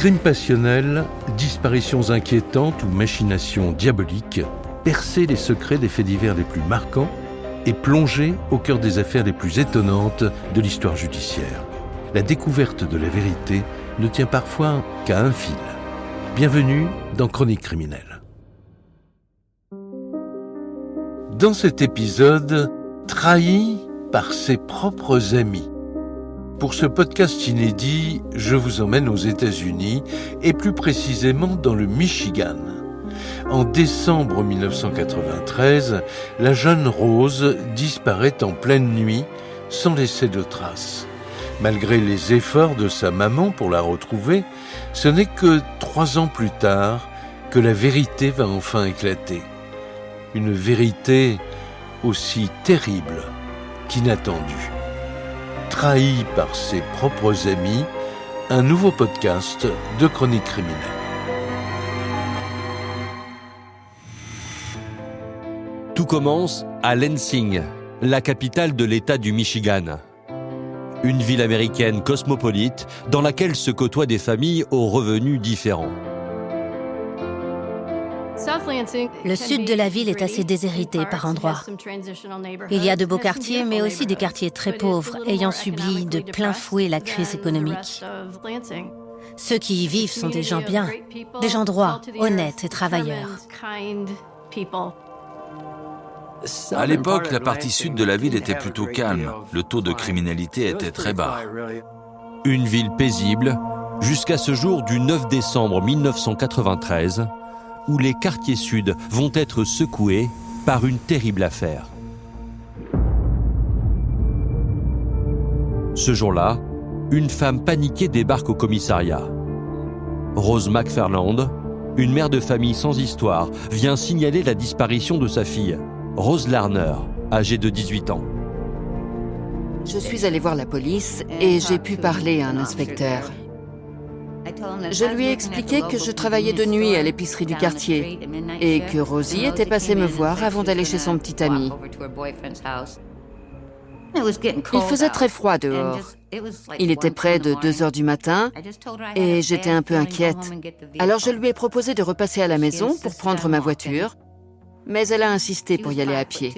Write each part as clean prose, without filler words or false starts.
Crimes passionnels, disparitions inquiétantes ou machinations diaboliques, percer les secrets des faits divers les plus marquants et plonger au cœur des affaires les plus étonnantes de l'histoire judiciaire. La découverte de la vérité ne tient parfois qu'à un fil. Bienvenue dans Chroniques criminelles. Dans cet épisode, trahi par ses propres amis. Pour ce podcast inédit, je vous emmène aux États-Unis et plus précisément dans le Michigan. En décembre 1993, la jeune Rose disparaît en pleine nuit sans laisser de traces. Malgré les efforts de sa maman pour la retrouver, ce n'est que 3 ans plus tard que la vérité va enfin éclater. Une vérité aussi terrible qu'inattendue. Trahi par ses propres amis, un nouveau podcast de Chroniques criminelles. Tout commence à Lansing, la capitale de l'État du Michigan. Une ville américaine cosmopolite dans laquelle se côtoient des familles aux revenus différents. Le sud de la ville est assez déshérité par endroits. Il y a de beaux quartiers, mais aussi des quartiers très pauvres, ayant subi de plein fouet la crise économique. Ceux qui y vivent sont des gens bien, des gens droits, honnêtes et travailleurs. À l'époque, la partie sud de la ville était plutôt calme. Le taux de criminalité était très bas. Une ville paisible, jusqu'à ce jour du 9 décembre 1993, où les quartiers sud vont être secoués par une terrible affaire. Ce jour-là, une femme paniquée débarque au commissariat. Rose McFarland, une mère de famille sans histoire, vient signaler la disparition de sa fille, Rose Larner, âgée de 18 ans. Je suis allée voir la police et j'ai pu parler à un inspecteur. Je lui ai expliqué que je travaillais de nuit à l'épicerie du quartier et que Rosie était passée me voir avant d'aller chez son petit ami. Il faisait très froid dehors. Il était près de 2 heures du matin et j'étais un peu inquiète. Alors je lui ai proposé de repasser à la maison pour prendre ma voiture, mais elle a insisté pour y aller à pied.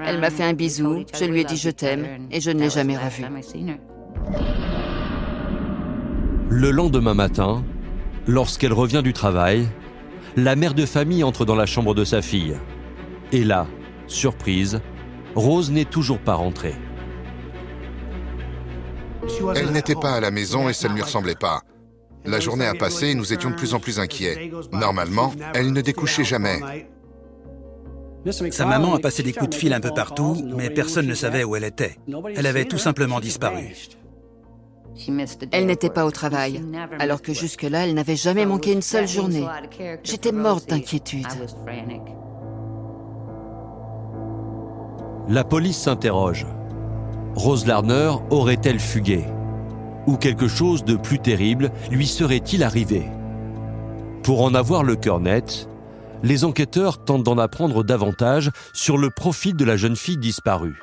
Elle m'a fait un bisou, je lui ai dit je t'aime et je ne l'ai jamais revue. Le lendemain matin, lorsqu'elle revient du travail, la mère de famille entre dans la chambre de sa fille. Et là, surprise, Rose n'est toujours pas rentrée. Elle n'était pas à la maison et ça ne lui ressemblait pas. La journée a passé et nous étions de plus en plus inquiets. Normalement, elle ne découchait jamais. Sa maman a passé des coups de fil un peu partout, mais personne ne savait où elle était. Elle avait tout simplement disparu. Elle n'était pas au travail, alors que jusque-là, elle n'avait jamais manqué une seule journée. J'étais morte d'inquiétude. La police s'interroge. Rose Larner aurait-elle fugué? Ou quelque chose de plus terrible lui serait-il arrivé? Pour en avoir le cœur net, les enquêteurs tentent d'en apprendre davantage sur le profil de la jeune fille disparue.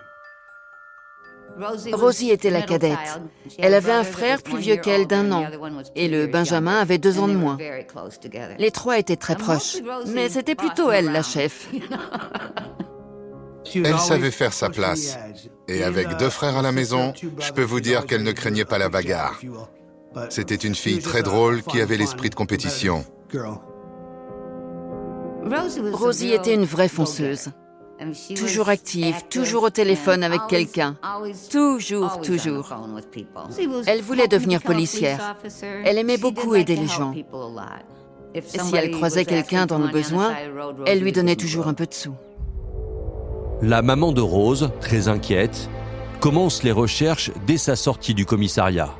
Rosie était la cadette. Elle avait un frère plus vieux qu'elle d'1 an, et le Benjamin avait 2 ans de moins. Les 3 étaient très proches, mais c'était plutôt elle la chef. Elle savait faire sa place. Et avec 2 frères à la maison, je peux vous dire qu'elle ne craignait pas la bagarre. C'était une fille très drôle qui avait l'esprit de compétition. Rosie était une vraie fonceuse. Toujours active, toujours au téléphone avec quelqu'un. Toujours. Elle voulait devenir policière. Elle aimait beaucoup aider les gens. Et si elle croisait quelqu'un dans le besoin, elle lui donnait toujours un peu de sous. La maman de Rose, très inquiète, commence les recherches dès sa sortie du commissariat.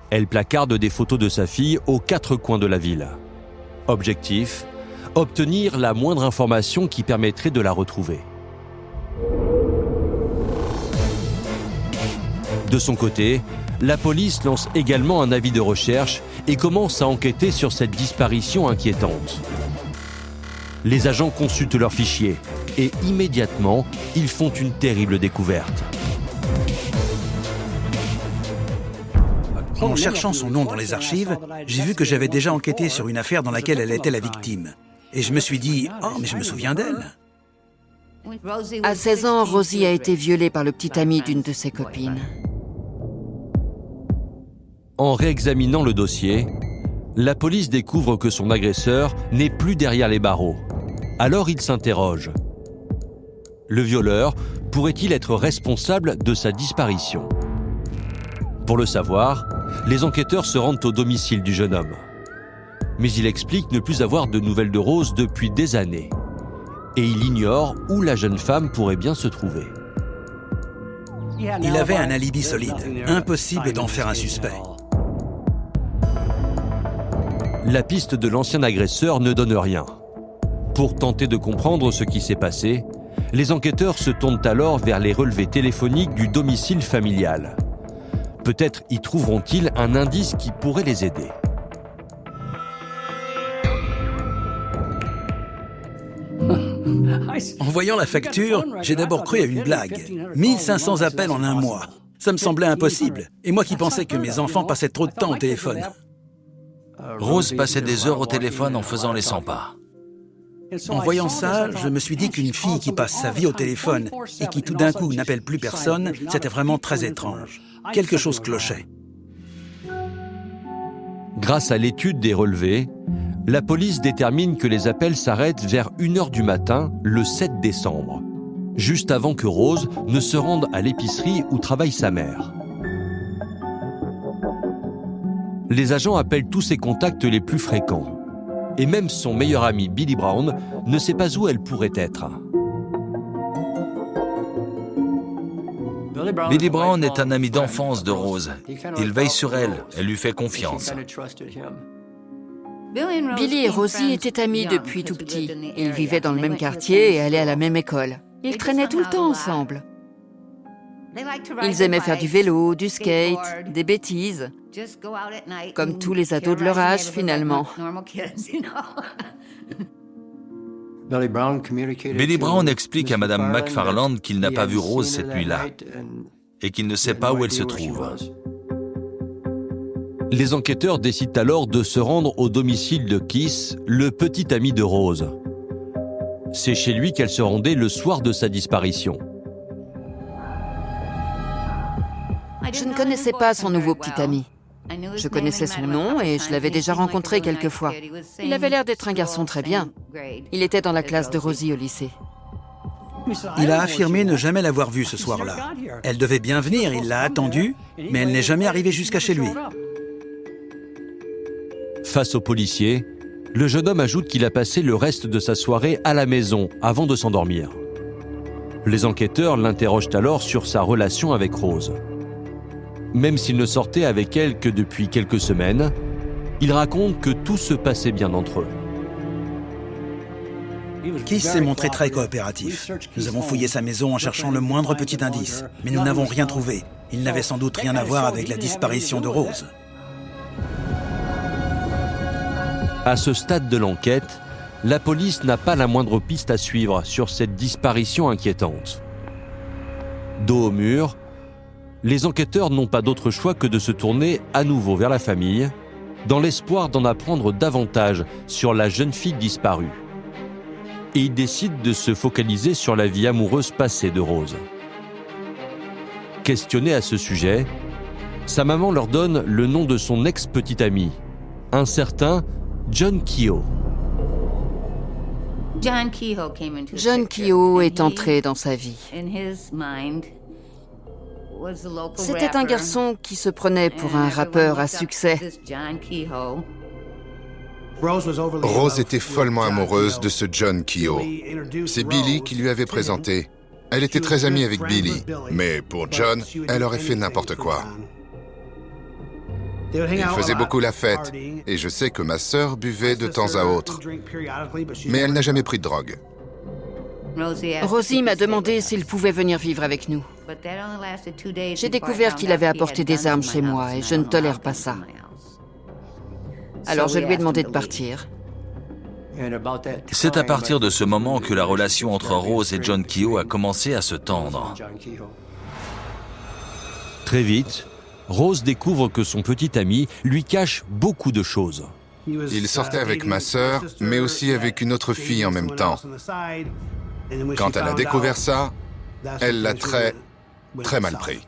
Elle placarde des photos de sa fille aux 4 coins de la ville. Objectif : obtenir la moindre information qui permettrait de la retrouver. De son côté, la police lance également un avis de recherche et commence à enquêter sur cette disparition inquiétante. Les agents consultent leurs fichiers et immédiatement, ils font une terrible découverte. En cherchant son nom dans les archives, j'ai vu que j'avais déjà enquêté sur une affaire dans laquelle elle était la victime. Et je me suis dit, « Oh, mais je me souviens d'elle !» À 16 ans, Rosie a été violée par le petit ami d'une de ses copines. En réexaminant le dossier, la police découvre que son agresseur n'est plus derrière les barreaux. Alors il s'interroge. Le violeur pourrait-il être responsable de sa disparition? Pour le savoir, les enquêteurs se rendent au domicile du jeune homme. Mais il explique ne plus avoir de nouvelles de Rose depuis des années. Et il ignore où la jeune femme pourrait bien se trouver. Il avait un alibi solide. Impossible d'en faire un suspect. La piste de l'ancien agresseur ne donne rien. Pour tenter de comprendre ce qui s'est passé, les enquêteurs se tournent alors vers les relevés téléphoniques du domicile familial. Peut-être y trouveront-ils un indice qui pourrait les aider. En voyant la facture, j'ai d'abord cru à une blague. 1500 appels en un mois. Ça me semblait impossible. Et moi qui pensais que mes enfants passaient trop de temps au téléphone. Rose passait des heures au téléphone en faisant les 100 pas. En voyant ça, je me suis dit qu'une fille qui passe sa vie au téléphone et qui tout d'un coup n'appelle plus personne, c'était vraiment très étrange. Quelque chose clochait. Grâce à l'étude des relevés, la police détermine que les appels s'arrêtent vers 1h du matin, le 7 décembre, juste avant que Rose ne se rende à l'épicerie où travaille sa mère. Les agents appellent tous ses contacts les plus fréquents. Et même son meilleur ami Billy Brown ne sait pas où elle pourrait être. Billy Brown est un ami d'enfance de Rose. Il veille sur elle, elle lui fait confiance. Billy et Rosie étaient amis depuis tout petit. Ils vivaient dans le même quartier et allaient à la même école. Ils traînaient tout le temps ensemble. Ils aimaient faire du vélo, du skate, des bêtises, comme tous les ados de leur âge finalement. Billy Brown explique à Madame McFarland qu'il n'a pas vu Rose cette nuit-là et qu'il ne sait pas où elle se trouve. Les enquêteurs décident alors de se rendre au domicile de Keith, le petit ami de Rose. C'est chez lui qu'elle se rendait le soir de sa disparition. Je ne connaissais pas son nouveau petit ami. Je connaissais son nom et je l'avais déjà rencontré quelques fois. Il avait l'air d'être un garçon très bien. Il était dans la classe de Rosie au lycée. Il a affirmé ne jamais l'avoir vue ce soir-là. Elle devait bien venir, il l'a attendue, mais elle n'est jamais arrivée jusqu'à chez lui. Face aux policiers, le jeune homme ajoute qu'il a passé le reste de sa soirée à la maison avant de s'endormir. Les enquêteurs l'interrogent alors sur sa relation avec Rose. Même s'il ne sortait avec elle que depuis quelques semaines, il raconte que tout se passait bien entre eux. Keith s'est montré très coopératif. Nous avons fouillé sa maison en cherchant le moindre petit indice, mais nous n'avons rien trouvé. Il n'avait sans doute rien à voir avec la disparition de Rose. À ce stade de l'enquête, la police n'a pas la moindre piste à suivre sur cette disparition inquiétante. Dos au mur, les enquêteurs n'ont pas d'autre choix que de se tourner à nouveau vers la famille, dans l'espoir d'en apprendre davantage sur la jeune fille disparue. Et ils décident de se focaliser sur la vie amoureuse passée de Rose. Questionnée à ce sujet, sa maman leur donne le nom de son ex-petit ami, un certain John Kehoe. John Kehoe est entré dans sa vie. C'était un garçon qui se prenait pour un rappeur à succès. Rose était follement amoureuse de ce John Kehoe. C'est Billy qui lui avait présenté. Elle était très amie avec Billy, mais pour John, elle aurait fait n'importe quoi. Il faisait beaucoup la fête, et je sais que ma sœur buvait de temps à autre. Mais elle n'a jamais pris de drogue. Rosie m'a demandé s'il pouvait venir vivre avec nous. J'ai découvert qu'il avait apporté des armes chez moi et je ne tolère pas ça. Alors je lui ai demandé de partir. C'est à partir de ce moment que la relation entre Rose et John Kehoe a commencé à se tendre. Très vite, Rose découvre que son petit ami lui cache beaucoup de choses. Il sortait avec ma sœur, mais aussi avec une autre fille en même temps. Quand elle a découvert ça, elle l'a très mal pris.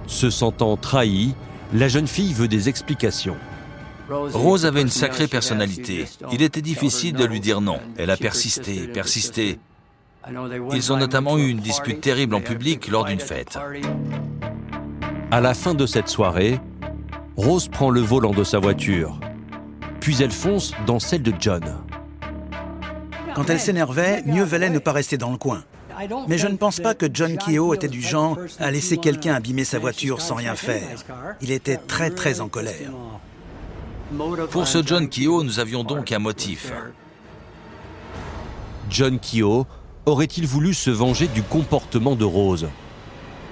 Se sentant trahie, la jeune fille veut des explications. Rose avait une sacrée personnalité. Il était difficile de lui dire non. Elle a persisté. Ils ont notamment eu une dispute terrible en public lors d'une fête. À la fin de cette soirée, Rose prend le volant de sa voiture, puis elle fonce dans celle de John. Quand elle s'énervait, mieux valait ne pas rester dans le coin. Mais je ne pense pas que John Keogh était du genre à laisser quelqu'un abîmer sa voiture sans rien faire. Il était très en colère. Pour ce John Keogh, nous avions donc un motif. John Keogh aurait-il voulu se venger du comportement de Rose?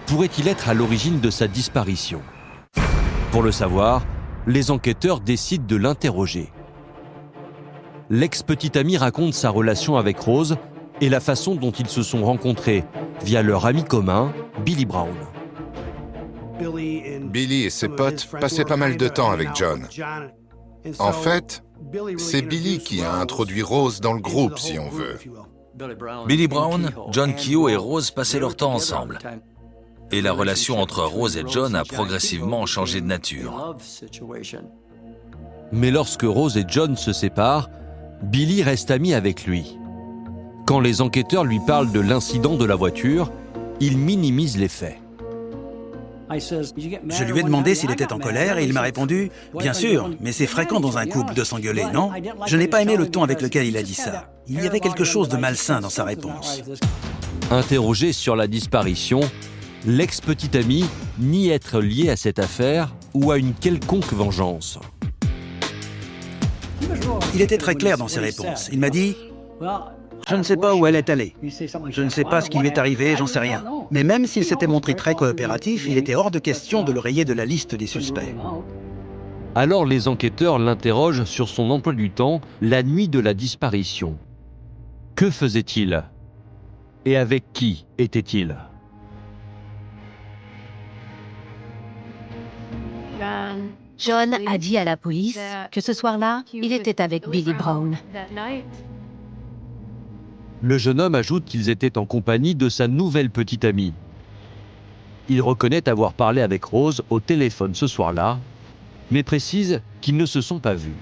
Pourrait-il être à l'origine de sa disparition? Pour le savoir, les enquêteurs décident de l'interroger. L'ex-petite amie raconte sa relation avec Rose et la façon dont ils se sont rencontrés via leur ami commun, Billy Brown. Billy et ses potes passaient pas mal de temps avec John. En fait, c'est Billy qui a introduit Rose dans le groupe, si on veut. Billy Brown, John Keogh et Rose passaient leur temps ensemble. Et la relation entre Rose et John a progressivement changé de nature. Mais lorsque Rose et John se séparent, Billy reste ami avec lui. Quand les enquêteurs lui parlent de l'incident de la voiture, il minimise les faits. Je lui ai demandé s'il était en colère et il m'a répondu « Bien sûr, mais c'est fréquent dans un couple de s'engueuler, non ?» Je n'ai pas aimé le ton avec lequel il a dit ça. Il y avait quelque chose de malsain dans sa réponse. Interrogé sur la disparition, l'ex-petite amie nie être lié à cette affaire ou à une quelconque vengeance. Il était très clair dans ses réponses. Il m'a dit « Je ne sais pas où elle est allée. Je ne sais pas ce qui lui est arrivé, j'en sais rien. Mais même s'il s'était montré très coopératif, il était hors de question de le rayer de la liste des suspects. » Alors les enquêteurs l'interrogent sur son emploi du temps la nuit de la disparition. Que faisait-il? Et avec qui était-il? John a dit à la police que ce soir-là, il était avec Billy Brown. Le jeune homme ajoute qu'ils étaient en compagnie de sa nouvelle petite amie. Il reconnaît avoir parlé avec Rose au téléphone ce soir-là, mais précise qu'ils ne se sont pas vus.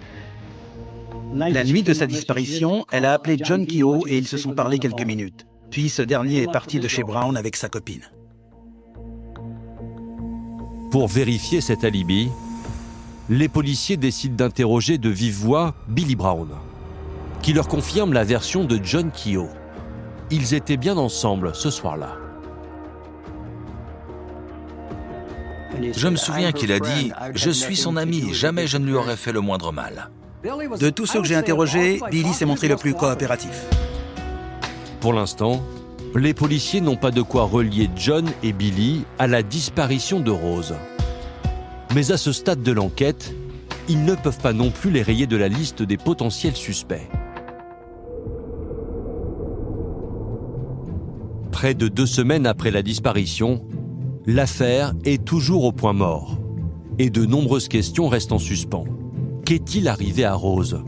La nuit de sa disparition, elle a appelé John Keogh et ils se sont parlé quelques minutes. Puis ce dernier est parti de chez Brown avec sa copine. Pour vérifier cet alibi, les policiers décident d'interroger de vive voix Billy Brown, qui leur confirme la version de John Keogh. Ils étaient bien ensemble ce soir-là. Je me souviens qu'il a dit « Je suis son ami, jamais je ne lui aurais fait le moindre mal ». De tous ceux que j'ai interrogés, Billy s'est montré le plus coopératif. Pour l'instant, les policiers n'ont pas de quoi relier John et Billy à la disparition de Rose. Mais à ce stade de l'enquête, ils ne peuvent pas non plus les rayer de la liste des potentiels suspects. Près de 2 semaines après la disparition, l'affaire est toujours au point mort. Et de nombreuses questions restent en suspens. Qu'est-il arrivé à Rose?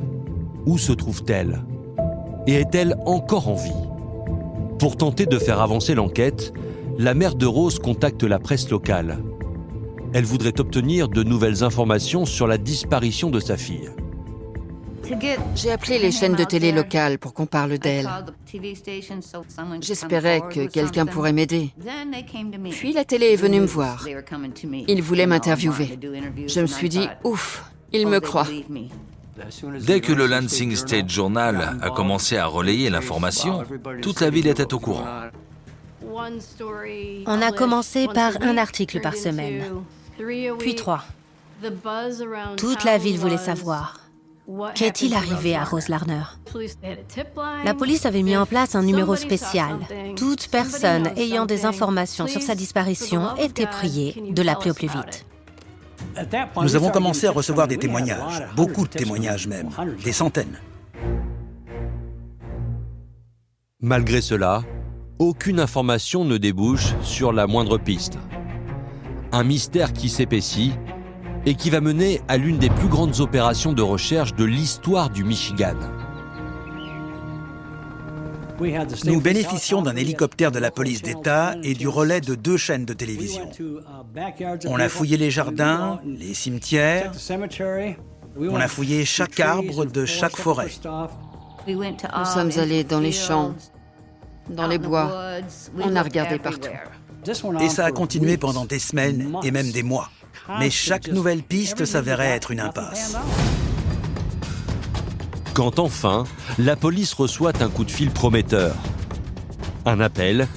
Où se trouve-t-elle? Et est-elle encore en vie? Pour tenter de faire avancer l'enquête, la mère de Rose contacte la presse locale. Elle voudrait obtenir de nouvelles informations sur la disparition de sa fille. J'ai appelé les chaînes de télé locales pour qu'on parle d'elle. J'espérais que quelqu'un pourrait m'aider. Puis la télé est venue me voir. Ils voulaient m'interviewer. Je me suis dit, ouf, ils me croient. Dès que le Lansing State Journal a commencé à relayer l'information, toute la ville était au courant. On a commencé par un article par semaine, puis 3. Toute la ville voulait savoir. Qu'est-il arrivé à Rose Larner? La police avait mis en place un numéro spécial. Toute personne ayant des informations sur sa disparition était priée de l'appeler au plus vite. Nous avons commencé à recevoir des témoignages, beaucoup de témoignages même, des centaines. Malgré cela, aucune information ne débouche sur la moindre piste. Un mystère qui s'épaissit et qui va mener à l'une des plus grandes opérations de recherche de l'histoire du Michigan. Nous bénéficions d'un hélicoptère de la police d'État et du relais de 2 chaînes de télévision. On a fouillé les jardins, les cimetières, on a fouillé chaque arbre de chaque forêt. Nous sommes allés dans les champs, dans les bois. On a regardé partout. Et ça a continué pendant des semaines et même des mois. Mais chaque nouvelle piste s'avérait être une impasse. Quand enfin, la police reçoit un coup de fil prometteur. Un appel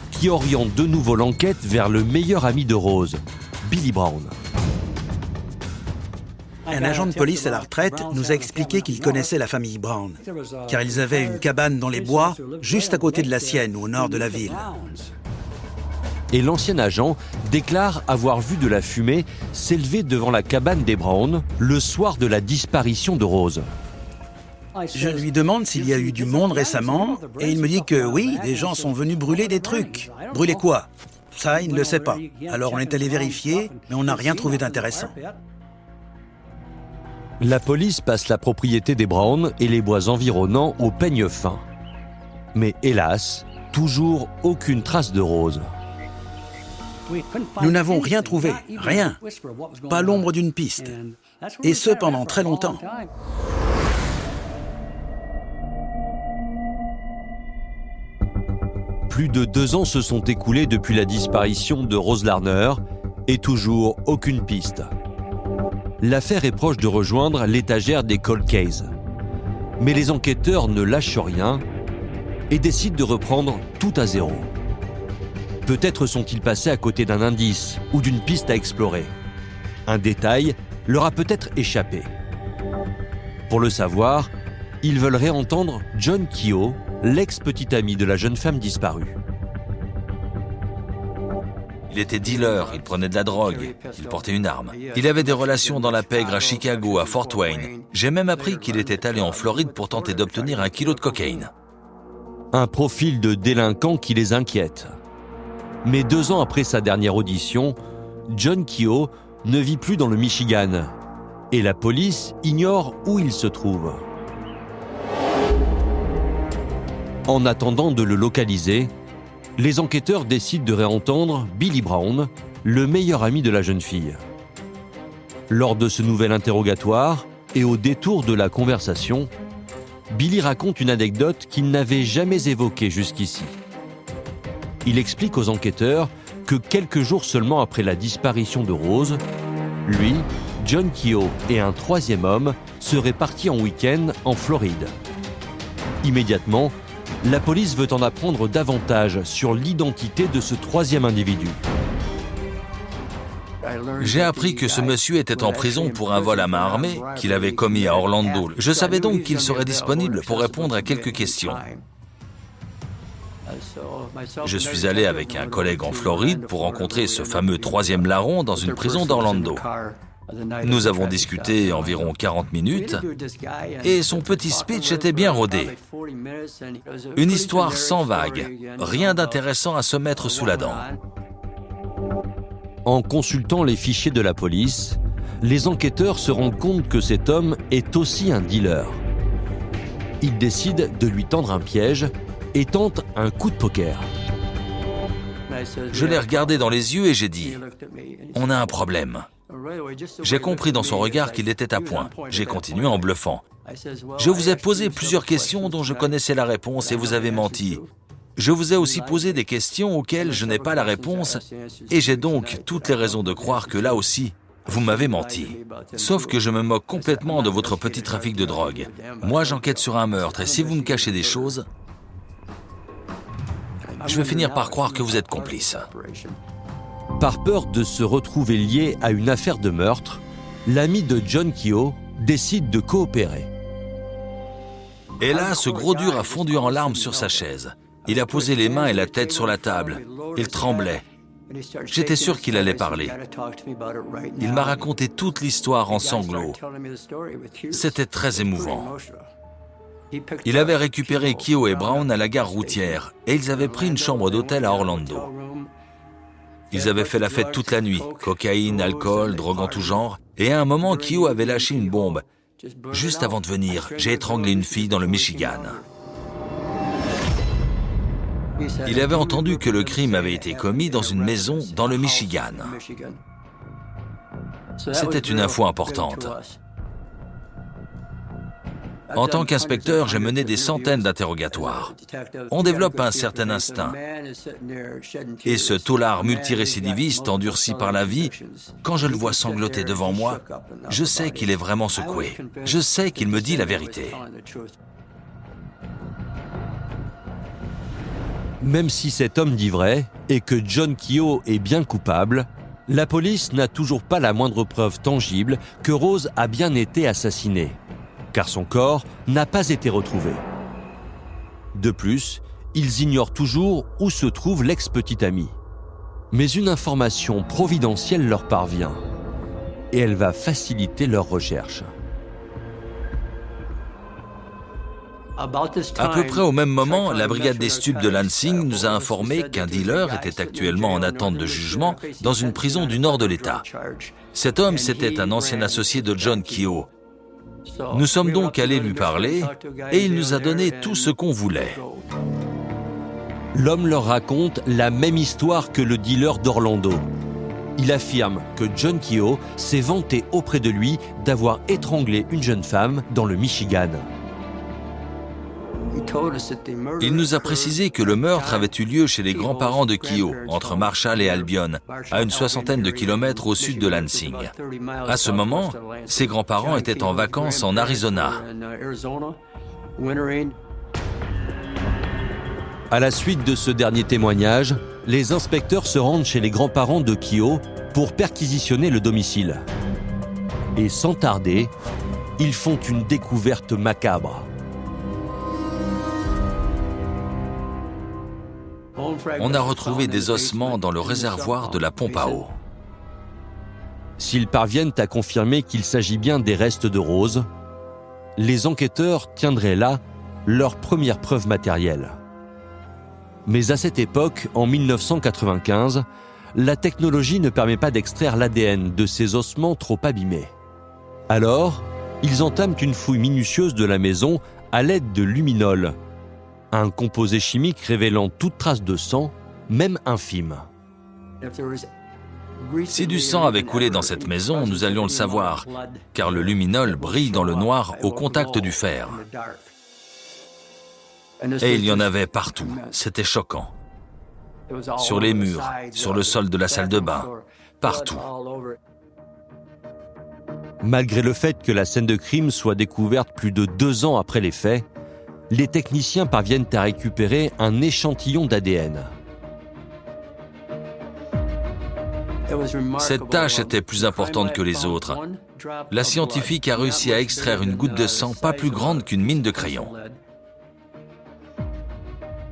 qui oriente de nouveau l'enquête vers le meilleur ami de Rose, Billy Brown. Un agent de police à la retraite nous a expliqué qu'il connaissait la famille Brown, car ils avaient une cabane dans les bois, juste à côté de la sienne, au nord de la ville. Et l'ancien agent déclare avoir vu de la fumée s'élever devant la cabane des Brown le soir de la disparition de Rose. Je lui demande s'il y a eu du monde récemment, et il me dit que oui, des gens sont venus brûler des trucs. Brûler quoi? Ça, il ne le sait pas. Alors on est allé vérifier, mais on n'a rien trouvé d'intéressant. La police passe la propriété des Brown et les bois environnants au peigne fin. Mais hélas, toujours aucune trace de Rose. Nous n'avons rien trouvé, rien. Pas l'ombre d'une piste. Et ce, pendant très longtemps. Plus de 2 ans se sont écoulés depuis la disparition de Rose Larner et toujours aucune piste. L'affaire est proche de rejoindre l'étagère des cold cases. Mais les enquêteurs ne lâchent rien et décident de reprendre tout à zéro. Peut-être sont-ils passés à côté d'un indice ou d'une piste à explorer. Un détail leur a peut-être échappé. Pour le savoir, ils veulent réentendre John Keogh, l'ex-petit ami de la jeune femme disparue. Il était dealer, il prenait de la drogue, il portait une arme. Il avait des relations dans la pègre à Chicago, à Fort Wayne. J'ai même appris qu'il était allé en Floride pour tenter d'obtenir 1 kilo de cocaïne. Un profil de délinquant qui les inquiète. Mais 2 ans après sa dernière audition, John Keogh ne vit plus dans le Michigan et la police ignore où il se trouve. En attendant de le localiser, les enquêteurs décident de réentendre Billy Brown, le meilleur ami de la jeune fille. Lors de ce nouvel interrogatoire et au détour de la conversation, Billy raconte une anecdote qu'il n'avait jamais évoquée jusqu'ici. Il explique aux enquêteurs que quelques jours seulement après la disparition de Rose, lui, John Keogh et un 3e homme seraient partis en week-end en Floride. Immédiatement, la police veut en apprendre davantage sur l'identité de ce 3e individu. J'ai appris que ce monsieur était en prison pour un vol à main armée qu'il avait commis à Orlando. Je savais donc qu'il serait disponible pour répondre à quelques questions. Je suis allé avec un collègue en Floride pour rencontrer ce fameux 3e larron dans une prison d'Orlando. Nous avons discuté environ 40 minutes et son petit speech était bien rodé. Une histoire sans vague, rien d'intéressant à se mettre sous la dent. En consultant les fichiers de la police, les enquêteurs se rendent compte que cet homme est aussi un dealer. Ils décident de lui tendre un piège et tentent un coup de poker. Je l'ai regardé dans les yeux et j'ai dit « On a un problème ». J'ai compris dans son regard qu'il était à point. J'ai continué en bluffant. Je vous ai posé plusieurs questions dont je connaissais la réponse et vous avez menti. Je vous ai aussi posé des questions auxquelles je n'ai pas la réponse et j'ai donc toutes les raisons de croire que là aussi, vous m'avez menti. Sauf que je me moque complètement de votre petit trafic de drogue. Moi, j'enquête sur un meurtre et si vous me cachez des choses, je vais finir par croire que vous êtes complice. Par peur de se retrouver lié à une affaire de meurtre, l'ami de John Keogh décide de coopérer. Et là, ce gros dur a fondu en larmes sur sa chaise. Il a posé les mains et la tête sur la table. Il tremblait. J'étais sûr qu'il allait parler. Il m'a raconté toute l'histoire en sanglots. C'était très émouvant. Il avait récupéré Keogh et Brown à la gare routière et ils avaient pris une chambre d'hôtel à Orlando. Ils avaient fait la fête toute la nuit, cocaïne, alcool, drogue en tout genre. Et à un moment, Keogh avait lâché une bombe. Juste avant de venir, j'ai étranglé une fille dans le Michigan. Il avait entendu que le crime avait été commis dans une maison dans le Michigan. C'était une info importante. En tant qu'inspecteur, j'ai mené des centaines d'interrogatoires. On développe un certain instinct. Et ce taulard multirécidiviste endurci par la vie, quand je le vois sangloter devant moi, je sais qu'il est vraiment secoué. Je sais qu'il me dit la vérité. Même si cet homme dit vrai et que John Keogh est bien coupable, la police n'a toujours pas la moindre preuve tangible que Rose a bien été assassinée, car son corps n'a pas été retrouvé. De plus, ils ignorent toujours où se trouve l'ex-petite amie. Mais une information providentielle leur parvient, et elle va faciliter leurs recherches. À peu près au même moment, la brigade des stupes de Lansing nous a informé qu'un dealer était actuellement en attente de jugement dans une prison du nord de l'État. Cet homme, c'était un ancien associé de John Keogh. Nous sommes donc allés lui parler et il nous a donné tout ce qu'on voulait. L'homme leur raconte la même histoire que le dealer d'Orlando. Il affirme que John Keogh s'est vanté auprès de lui d'avoir étranglé une jeune femme dans le Michigan. Il nous a précisé que le meurtre avait eu lieu chez les grands-parents de Keogh, entre Marshall et Albion, à une soixantaine de kilomètres au sud de Lansing. À ce moment, ses grands-parents étaient en vacances en Arizona. À la suite de ce dernier témoignage, les inspecteurs se rendent chez les grands-parents de Keogh pour perquisitionner le domicile. Et sans tarder, ils font une découverte macabre. On a retrouvé des ossements dans le réservoir de la pompe à eau. S'ils parviennent à confirmer qu'il s'agit bien des restes de Rose, les enquêteurs tiendraient là leur première preuve matérielle. Mais à cette époque, en 1995, la technologie ne permet pas d'extraire l'ADN de ces ossements trop abîmés. Alors, ils entament une fouille minutieuse de la maison à l'aide de luminol, un composé chimique révélant toute trace de sang, même infime. Si du sang avait coulé dans cette maison, nous allions le savoir, car le luminol brille dans le noir au contact du fer. Et il y en avait partout, c'était choquant. Sur les murs, sur le sol de la salle de bain, partout. Malgré le fait que la scène de crime soit découverte plus de 2 ans après les faits, les techniciens parviennent à récupérer un échantillon d'ADN. Cette tâche était plus importante que les autres. La scientifique a réussi à extraire une goutte de sang pas plus grande qu'une mine de crayon.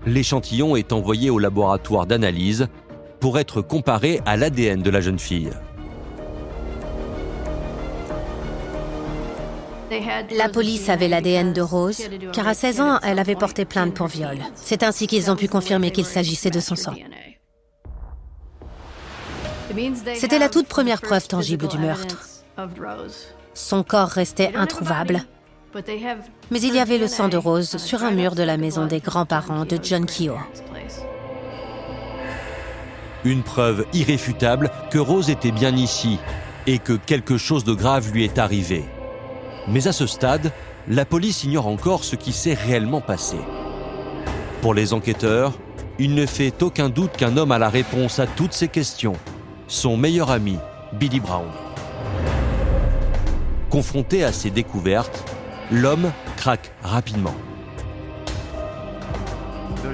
L'échantillon est envoyé au laboratoire d'analyse pour être comparé à l'ADN de la jeune fille. La police avait l'ADN de Rose, car à 16 ans, elle avait porté plainte pour viol. C'est ainsi qu'ils ont pu confirmer qu'il s'agissait de son sang. C'était la toute première preuve tangible du meurtre. Son corps restait introuvable, mais il y avait le sang de Rose sur un mur de la maison des grands-parents de John Keogh. Une preuve irréfutable que Rose était bien ici et que quelque chose de grave lui est arrivé. Mais à ce stade, la police ignore encore ce qui s'est réellement passé. Pour les enquêteurs, il ne fait aucun doute qu'un homme a la réponse à toutes ces questions. Son meilleur ami, Billy Brown. Confronté à ces découvertes, l'homme craque rapidement.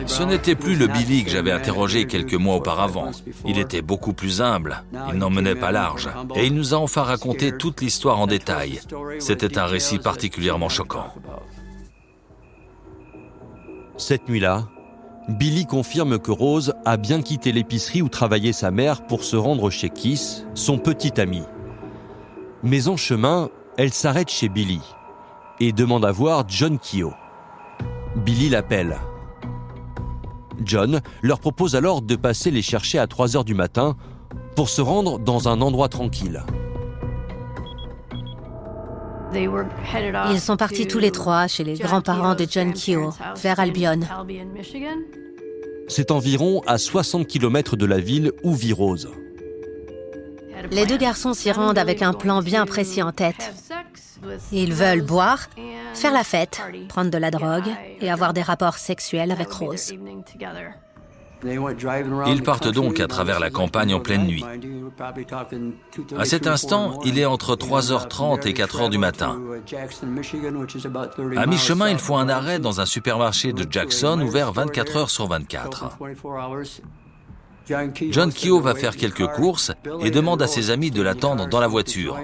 Ce n'était plus le Billy que j'avais interrogé quelques mois auparavant. Il était beaucoup plus humble, il n'en menait pas large, et il nous a enfin raconté toute l'histoire en détail. C'était un récit particulièrement choquant. Cette nuit-là, Billy confirme que Rose a bien quitté l'épicerie où travaillait sa mère pour se rendre chez Keith, son petit ami. Mais en chemin, elle s'arrête chez Billy et demande à voir John Keogh. Billy l'appelle. John leur propose alors de passer les chercher à 3 heures du matin pour se rendre dans un endroit tranquille. Ils sont partis tous les trois chez les grands-parents de John Keogh, vers Albion. C'est environ à 60 km de la ville où vit Rose. Les deux garçons s'y rendent avec un plan bien précis en tête. Ils veulent boire, faire la fête, prendre de la drogue et avoir des rapports sexuels avec Rose. Ils partent donc à travers la campagne en pleine nuit. À cet instant, il est entre 3h30 et 4h du matin. À mi-chemin, ils font un arrêt dans un supermarché de Jackson ouvert 24 heures sur 24. John Keogh va faire quelques courses et demande à ses amis de l'attendre dans la voiture.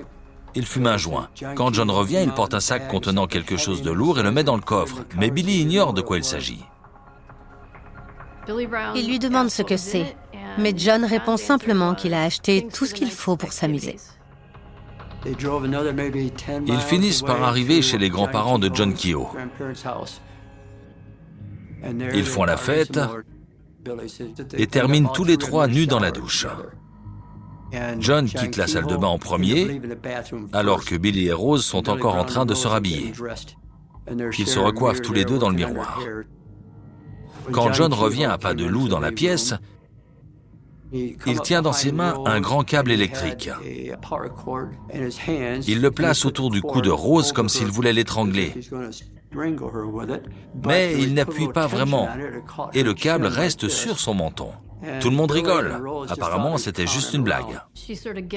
Il fume un joint. Quand John revient, il porte un sac contenant quelque chose de lourd et le met dans le coffre. Mais Billy ignore de quoi il s'agit. Il lui demande ce que c'est, mais John répond simplement qu'il a acheté tout ce qu'il faut pour s'amuser. Ils finissent par arriver chez les grands-parents de John Keogh. Ils font la fête et terminent tous les trois nus dans la douche. John quitte la salle de bain en premier, alors que Billy et Rose sont encore en train de se rhabiller. Ils se recoiffent tous les deux dans le miroir. Quand John revient à pas de loup dans la pièce, il tient dans ses mains un grand câble électrique. Il le place autour du cou de Rose comme s'il voulait l'étrangler. Mais il n'appuie pas vraiment et le câble reste sur son menton. Tout le monde rigole. Apparemment, c'était juste une blague.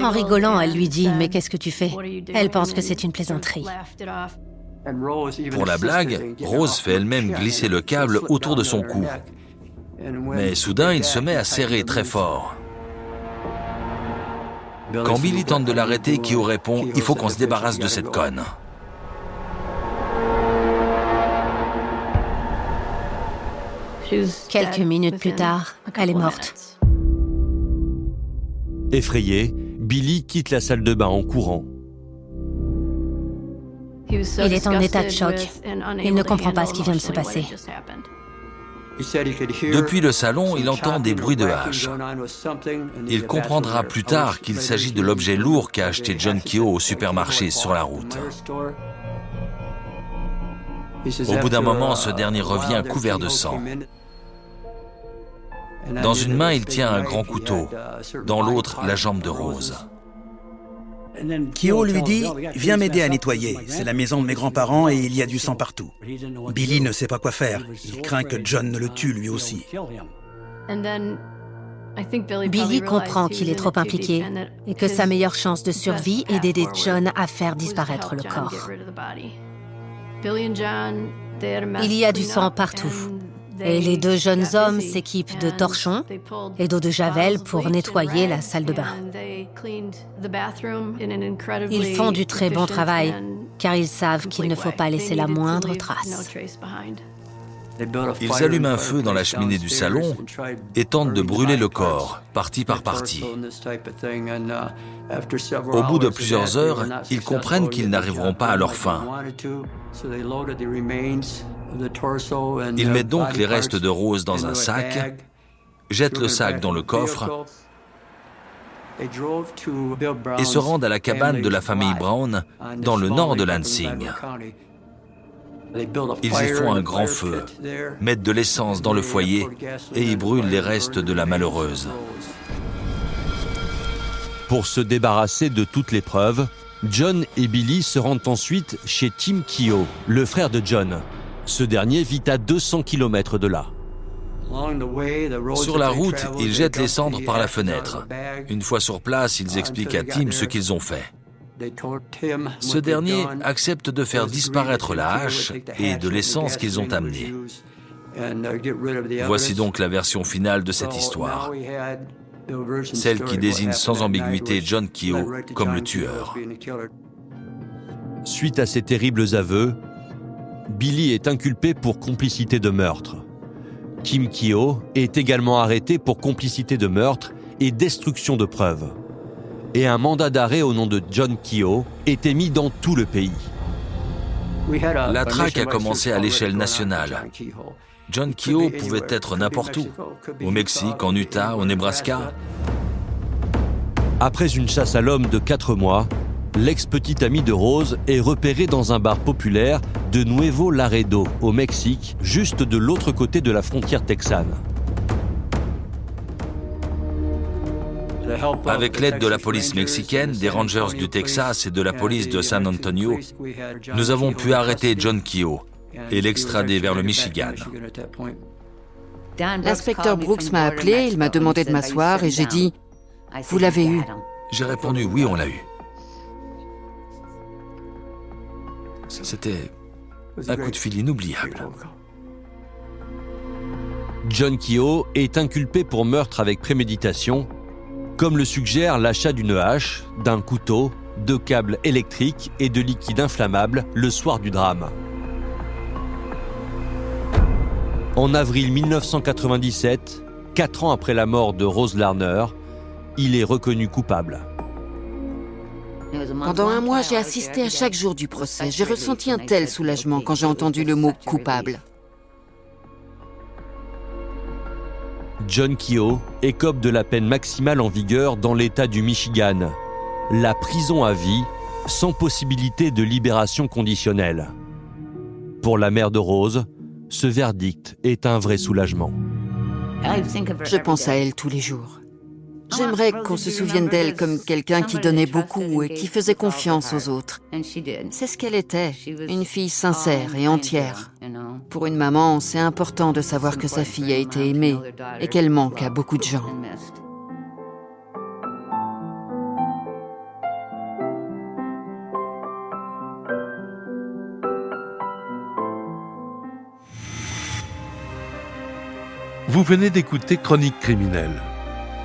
En rigolant, elle lui dit « Mais qu'est-ce que tu fais ?» Elle pense que c'est une plaisanterie. Pour la blague, Rose fait elle-même glisser le câble autour de son cou. Mais soudain, il se met à serrer très fort. Quand Billy tente de l'arrêter, Keogh répond « Il faut qu'on se débarrasse de cette conne ». Quelques minutes plus tard, elle est morte. Effrayé, Billy quitte la salle de bain en courant. Il est en état de choc. Il ne comprend pas ce qui vient de se passer. Depuis le salon, il entend des bruits de hache. Il comprendra plus tard qu'il s'agit de l'objet lourd qu'a acheté John Keogh au supermarché sur la route. Au bout d'un moment, ce dernier revient couvert de sang. Dans une main, il tient un grand couteau, dans l'autre, la jambe de Rose. Keogh lui dit « Viens m'aider à nettoyer, c'est la maison de mes grands-parents et il y a du sang partout. » Billy ne sait pas quoi faire, il craint que John ne le tue lui aussi. Billy comprend qu'il est trop impliqué et que sa meilleure chance de survie est d'aider John à faire disparaître le corps. Il y a du sang partout. Et les deux jeunes hommes s'équipent de torchons et d'eau de javel pour nettoyer la salle de bain. Ils font du très bon travail, car ils savent qu'il ne faut pas laisser la moindre trace. Ils allument un feu dans la cheminée du salon et tentent de brûler le corps, partie par partie. Au bout de plusieurs heures, ils comprennent qu'ils n'arriveront pas à leur fin. Ils mettent donc les restes de Rose dans un sac, jettent le sac dans le coffre et se rendent à la cabane de la famille Brown dans le nord de Lansing. Ils y font un grand feu, mettent de l'essence dans le foyer et y brûlent les restes de la malheureuse. Pour se débarrasser de toutes les preuves, John et Billy se rendent ensuite chez Tim Keogh, le frère de John. Ce dernier vit à 200 km de là. Sur la route, ils jettent les cendres par la fenêtre. Une fois sur place, ils expliquent à Tim ce qu'ils ont fait. Ce dernier accepte de faire disparaître la hache et de l'essence qu'ils ont amenée. Voici donc la version finale de cette histoire. Celle qui désigne sans ambiguïté John Keogh comme le tueur. Suite à ces terribles aveux, Billy est inculpé pour complicité de meurtre. Tim Keogh est également arrêté pour complicité de meurtre et destruction de preuves. Et un mandat d'arrêt au nom de John Keogh est émis dans tout le pays. La traque a commencé à l'échelle nationale. John Keogh pouvait être n'importe où, au Mexique, en Utah, au Nebraska. Après une chasse à l'homme de 4 mois, l'ex-petite amie de Rose est repérée dans un bar populaire de Nuevo Laredo, au Mexique, juste de l'autre côté de la frontière texane. Avec l'aide de la police mexicaine, des Rangers du Texas et de la police de San Antonio, nous avons pu arrêter John Keogh et l'extrader vers le Michigan. L'inspecteur Brooks m'a appelé, il m'a demandé de m'asseoir et j'ai dit « Vous l'avez eu ». J'ai répondu « Oui, on l'a eu ». C'était un coup de fil inoubliable. John Keogh est inculpé pour meurtre avec préméditation, comme le suggère l'achat d'une hache, d'un couteau, de câbles électriques et de liquide inflammable le soir du drame. En avril 1997, 4 ans après la mort de Rose Larner, il est reconnu coupable. Pendant un mois, j'ai assisté à chaque jour du procès. J'ai ressenti un tel soulagement quand j'ai entendu le mot « coupable ». John Keogh écope de la peine maximale en vigueur dans l'État du Michigan, la prison à vie, sans possibilité de libération conditionnelle. Pour la mère de Rose, ce verdict est un vrai soulagement. Je pense à elle tous les jours. J'aimerais qu'on se souvienne d'elle comme quelqu'un qui donnait beaucoup et qui faisait confiance aux autres. C'est ce qu'elle était, une fille sincère et entière. Pour une maman, c'est important de savoir que sa fille a été aimée et qu'elle manque à beaucoup de gens. Vous venez d'écouter Chronique criminelle.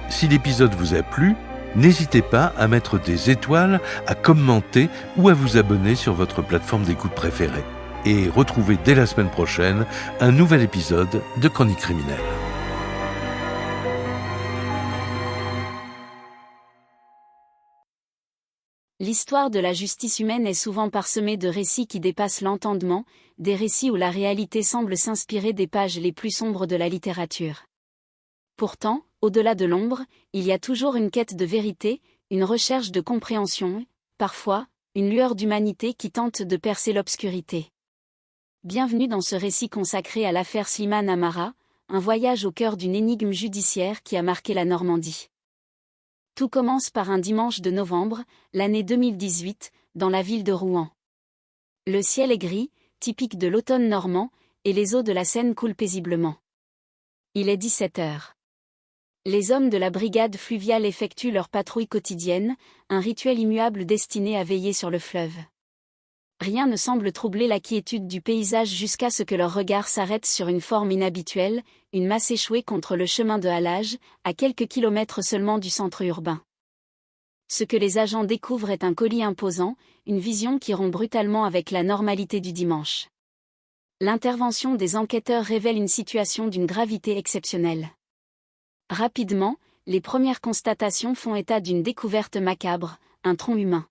Si l'épisode vous a plu, n'hésitez pas à mettre des étoiles, à commenter ou à vous abonner sur votre plateforme d'écoute préférée. Et retrouvez dès la semaine prochaine un nouvel épisode de Chronique criminelle. L'histoire de la justice humaine est souvent parsemée de récits qui dépassent l'entendement, des récits où la réalité semble s'inspirer des pages les plus sombres de la littérature. Pourtant, au-delà de l'ombre, il y a toujours une quête de vérité, une recherche de compréhension, parfois, une lueur d'humanité qui tente de percer l'obscurité. Bienvenue dans ce récit consacré à l'affaire Slimane Amara, un voyage au cœur d'une énigme judiciaire qui a marqué la Normandie. Tout commence par un dimanche de novembre, l'année 2018, dans la ville de Rouen. Le ciel est gris, typique de l'automne normand, et les eaux de la Seine coulent paisiblement. Il est 17 heures. Les hommes de la brigade fluviale effectuent leur patrouille quotidienne, un rituel immuable destiné à veiller sur le fleuve. Rien ne semble troubler la quiétude du paysage jusqu'à ce que leur regard s'arrête sur une forme inhabituelle, une masse échouée contre le chemin de halage, à quelques kilomètres seulement du centre urbain. Ce que les agents découvrent est un colis imposant, une vision qui rompt brutalement avec la normalité du dimanche. L'intervention des enquêteurs révèle une situation d'une gravité exceptionnelle. Rapidement, les premières constatations font état d'une découverte macabre, un tronc humain.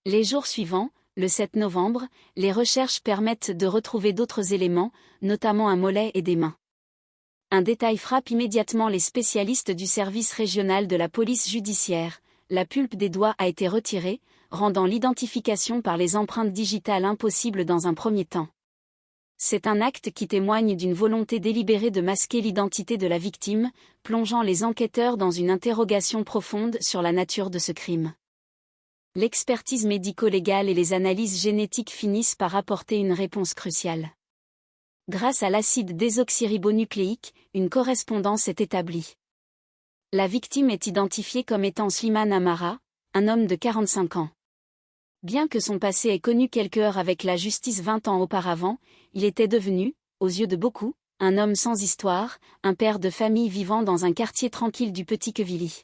Les jours suivants, le 7 novembre, les recherches permettent de retrouver d'autres éléments, notamment un mollet et des mains. Un détail frappe immédiatement les spécialistes du service régional de la police judiciaire, la pulpe des doigts a été retirée, rendant l'identification par les empreintes digitales impossible dans un premier temps. C'est un acte qui témoigne d'une volonté délibérée de masquer l'identité de la victime, plongeant les enquêteurs dans une interrogation profonde sur la nature de ce crime. L'expertise médico-légale et les analyses génétiques finissent par apporter une réponse cruciale. Grâce à l'acide désoxyribonucléique, une correspondance est établie. La victime est identifiée comme étant Slimane Amara, un homme de 45 ans. Bien que son passé ait connu quelques heurts avec la justice 20 ans auparavant, il était devenu, aux yeux de beaucoup, un homme sans histoire, un père de famille vivant dans un quartier tranquille du Petit Quevilly.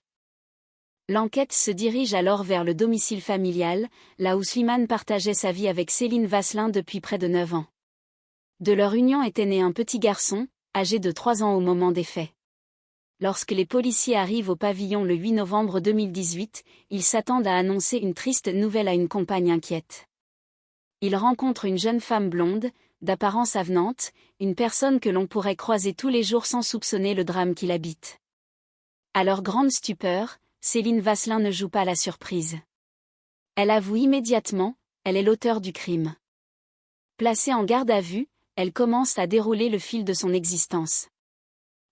L'enquête se dirige alors vers le domicile familial, là où Slimane partageait sa vie avec Céline Vasselin depuis près de 9 ans. De leur union était né un petit garçon, âgé de 3 ans au moment des faits. Lorsque les policiers arrivent au pavillon le 8 novembre 2018, ils s'attendent à annoncer une triste nouvelle à une compagne inquiète. Ils rencontrent une jeune femme blonde, d'apparence avenante, une personne que l'on pourrait croiser tous les jours sans soupçonner le drame qui l'habite. À leur grande stupeur, Céline Vasselin ne joue pas la surprise. Elle avoue immédiatement, elle est l'auteur du crime. Placée en garde à vue, elle commence à dérouler le fil de son existence.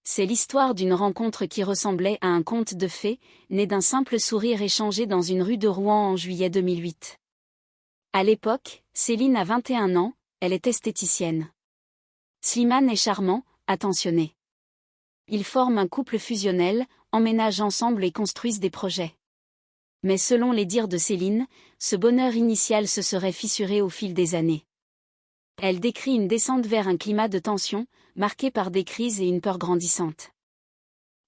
C'est l'histoire d'une rencontre qui ressemblait à un conte de fées, né d'un simple sourire échangé dans une rue de Rouen en juillet 2008. À l'époque, Céline a 21 ans, elle est esthéticienne. Slimane est charmant, attentionné. Ils forment un couple fusionnel, emménagent ensemble et construisent des projets. Mais selon les dires de Céline, ce bonheur initial se serait fissuré au fil des années. Elle décrit une descente vers un climat de tension, marqué par des crises et une peur grandissante.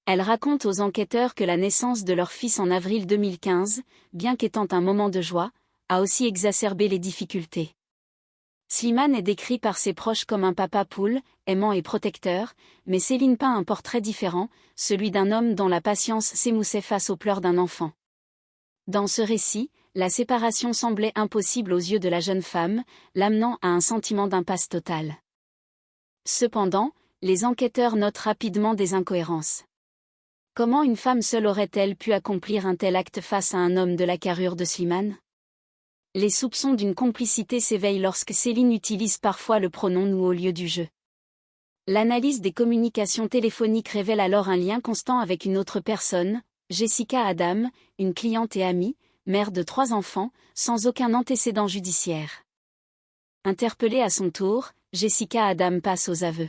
Elle raconte aux enquêteurs que la naissance de leur fils en avril 2015, bien qu'étant un moment de joie, a aussi exacerbé les difficultés. Slimane est décrit par ses proches comme un papa poule, aimant et protecteur, mais Céline peint un portrait différent, celui d'un homme dont la patience s'émoussait face aux pleurs d'un enfant. Dans ce récit, la séparation semblait impossible aux yeux de la jeune femme, l'amenant à un sentiment d'impasse totale. Cependant, les enquêteurs notent rapidement des incohérences. Comment une femme seule aurait-elle pu accomplir un tel acte face à un homme de la carrure de Slimane ? Les soupçons d'une complicité s'éveillent lorsque Céline utilise parfois le pronom nous au lieu du je. L'analyse des communications téléphoniques révèle alors un lien constant avec une autre personne, Jessica Adam, une cliente et amie, mère de 3 enfants, sans aucun antécédent judiciaire. Interpellée à son tour, Jessica Adam passe aux aveux.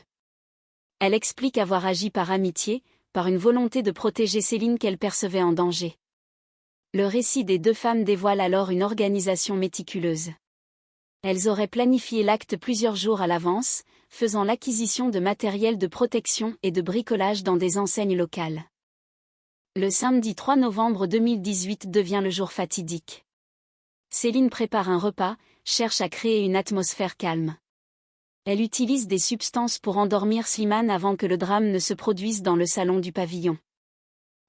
Elle explique avoir agi par amitié, par une volonté de protéger Céline qu'elle percevait en danger. Le récit des 2 femmes dévoile alors une organisation méticuleuse. Elles auraient planifié l'acte plusieurs jours à l'avance, faisant l'acquisition de matériel de protection et de bricolage dans des enseignes locales. Le samedi 3 novembre 2018 devient le jour fatidique. Céline prépare un repas, cherche à créer une atmosphère calme. Elle utilise des substances pour endormir Slimane avant que le drame ne se produise dans le salon du pavillon.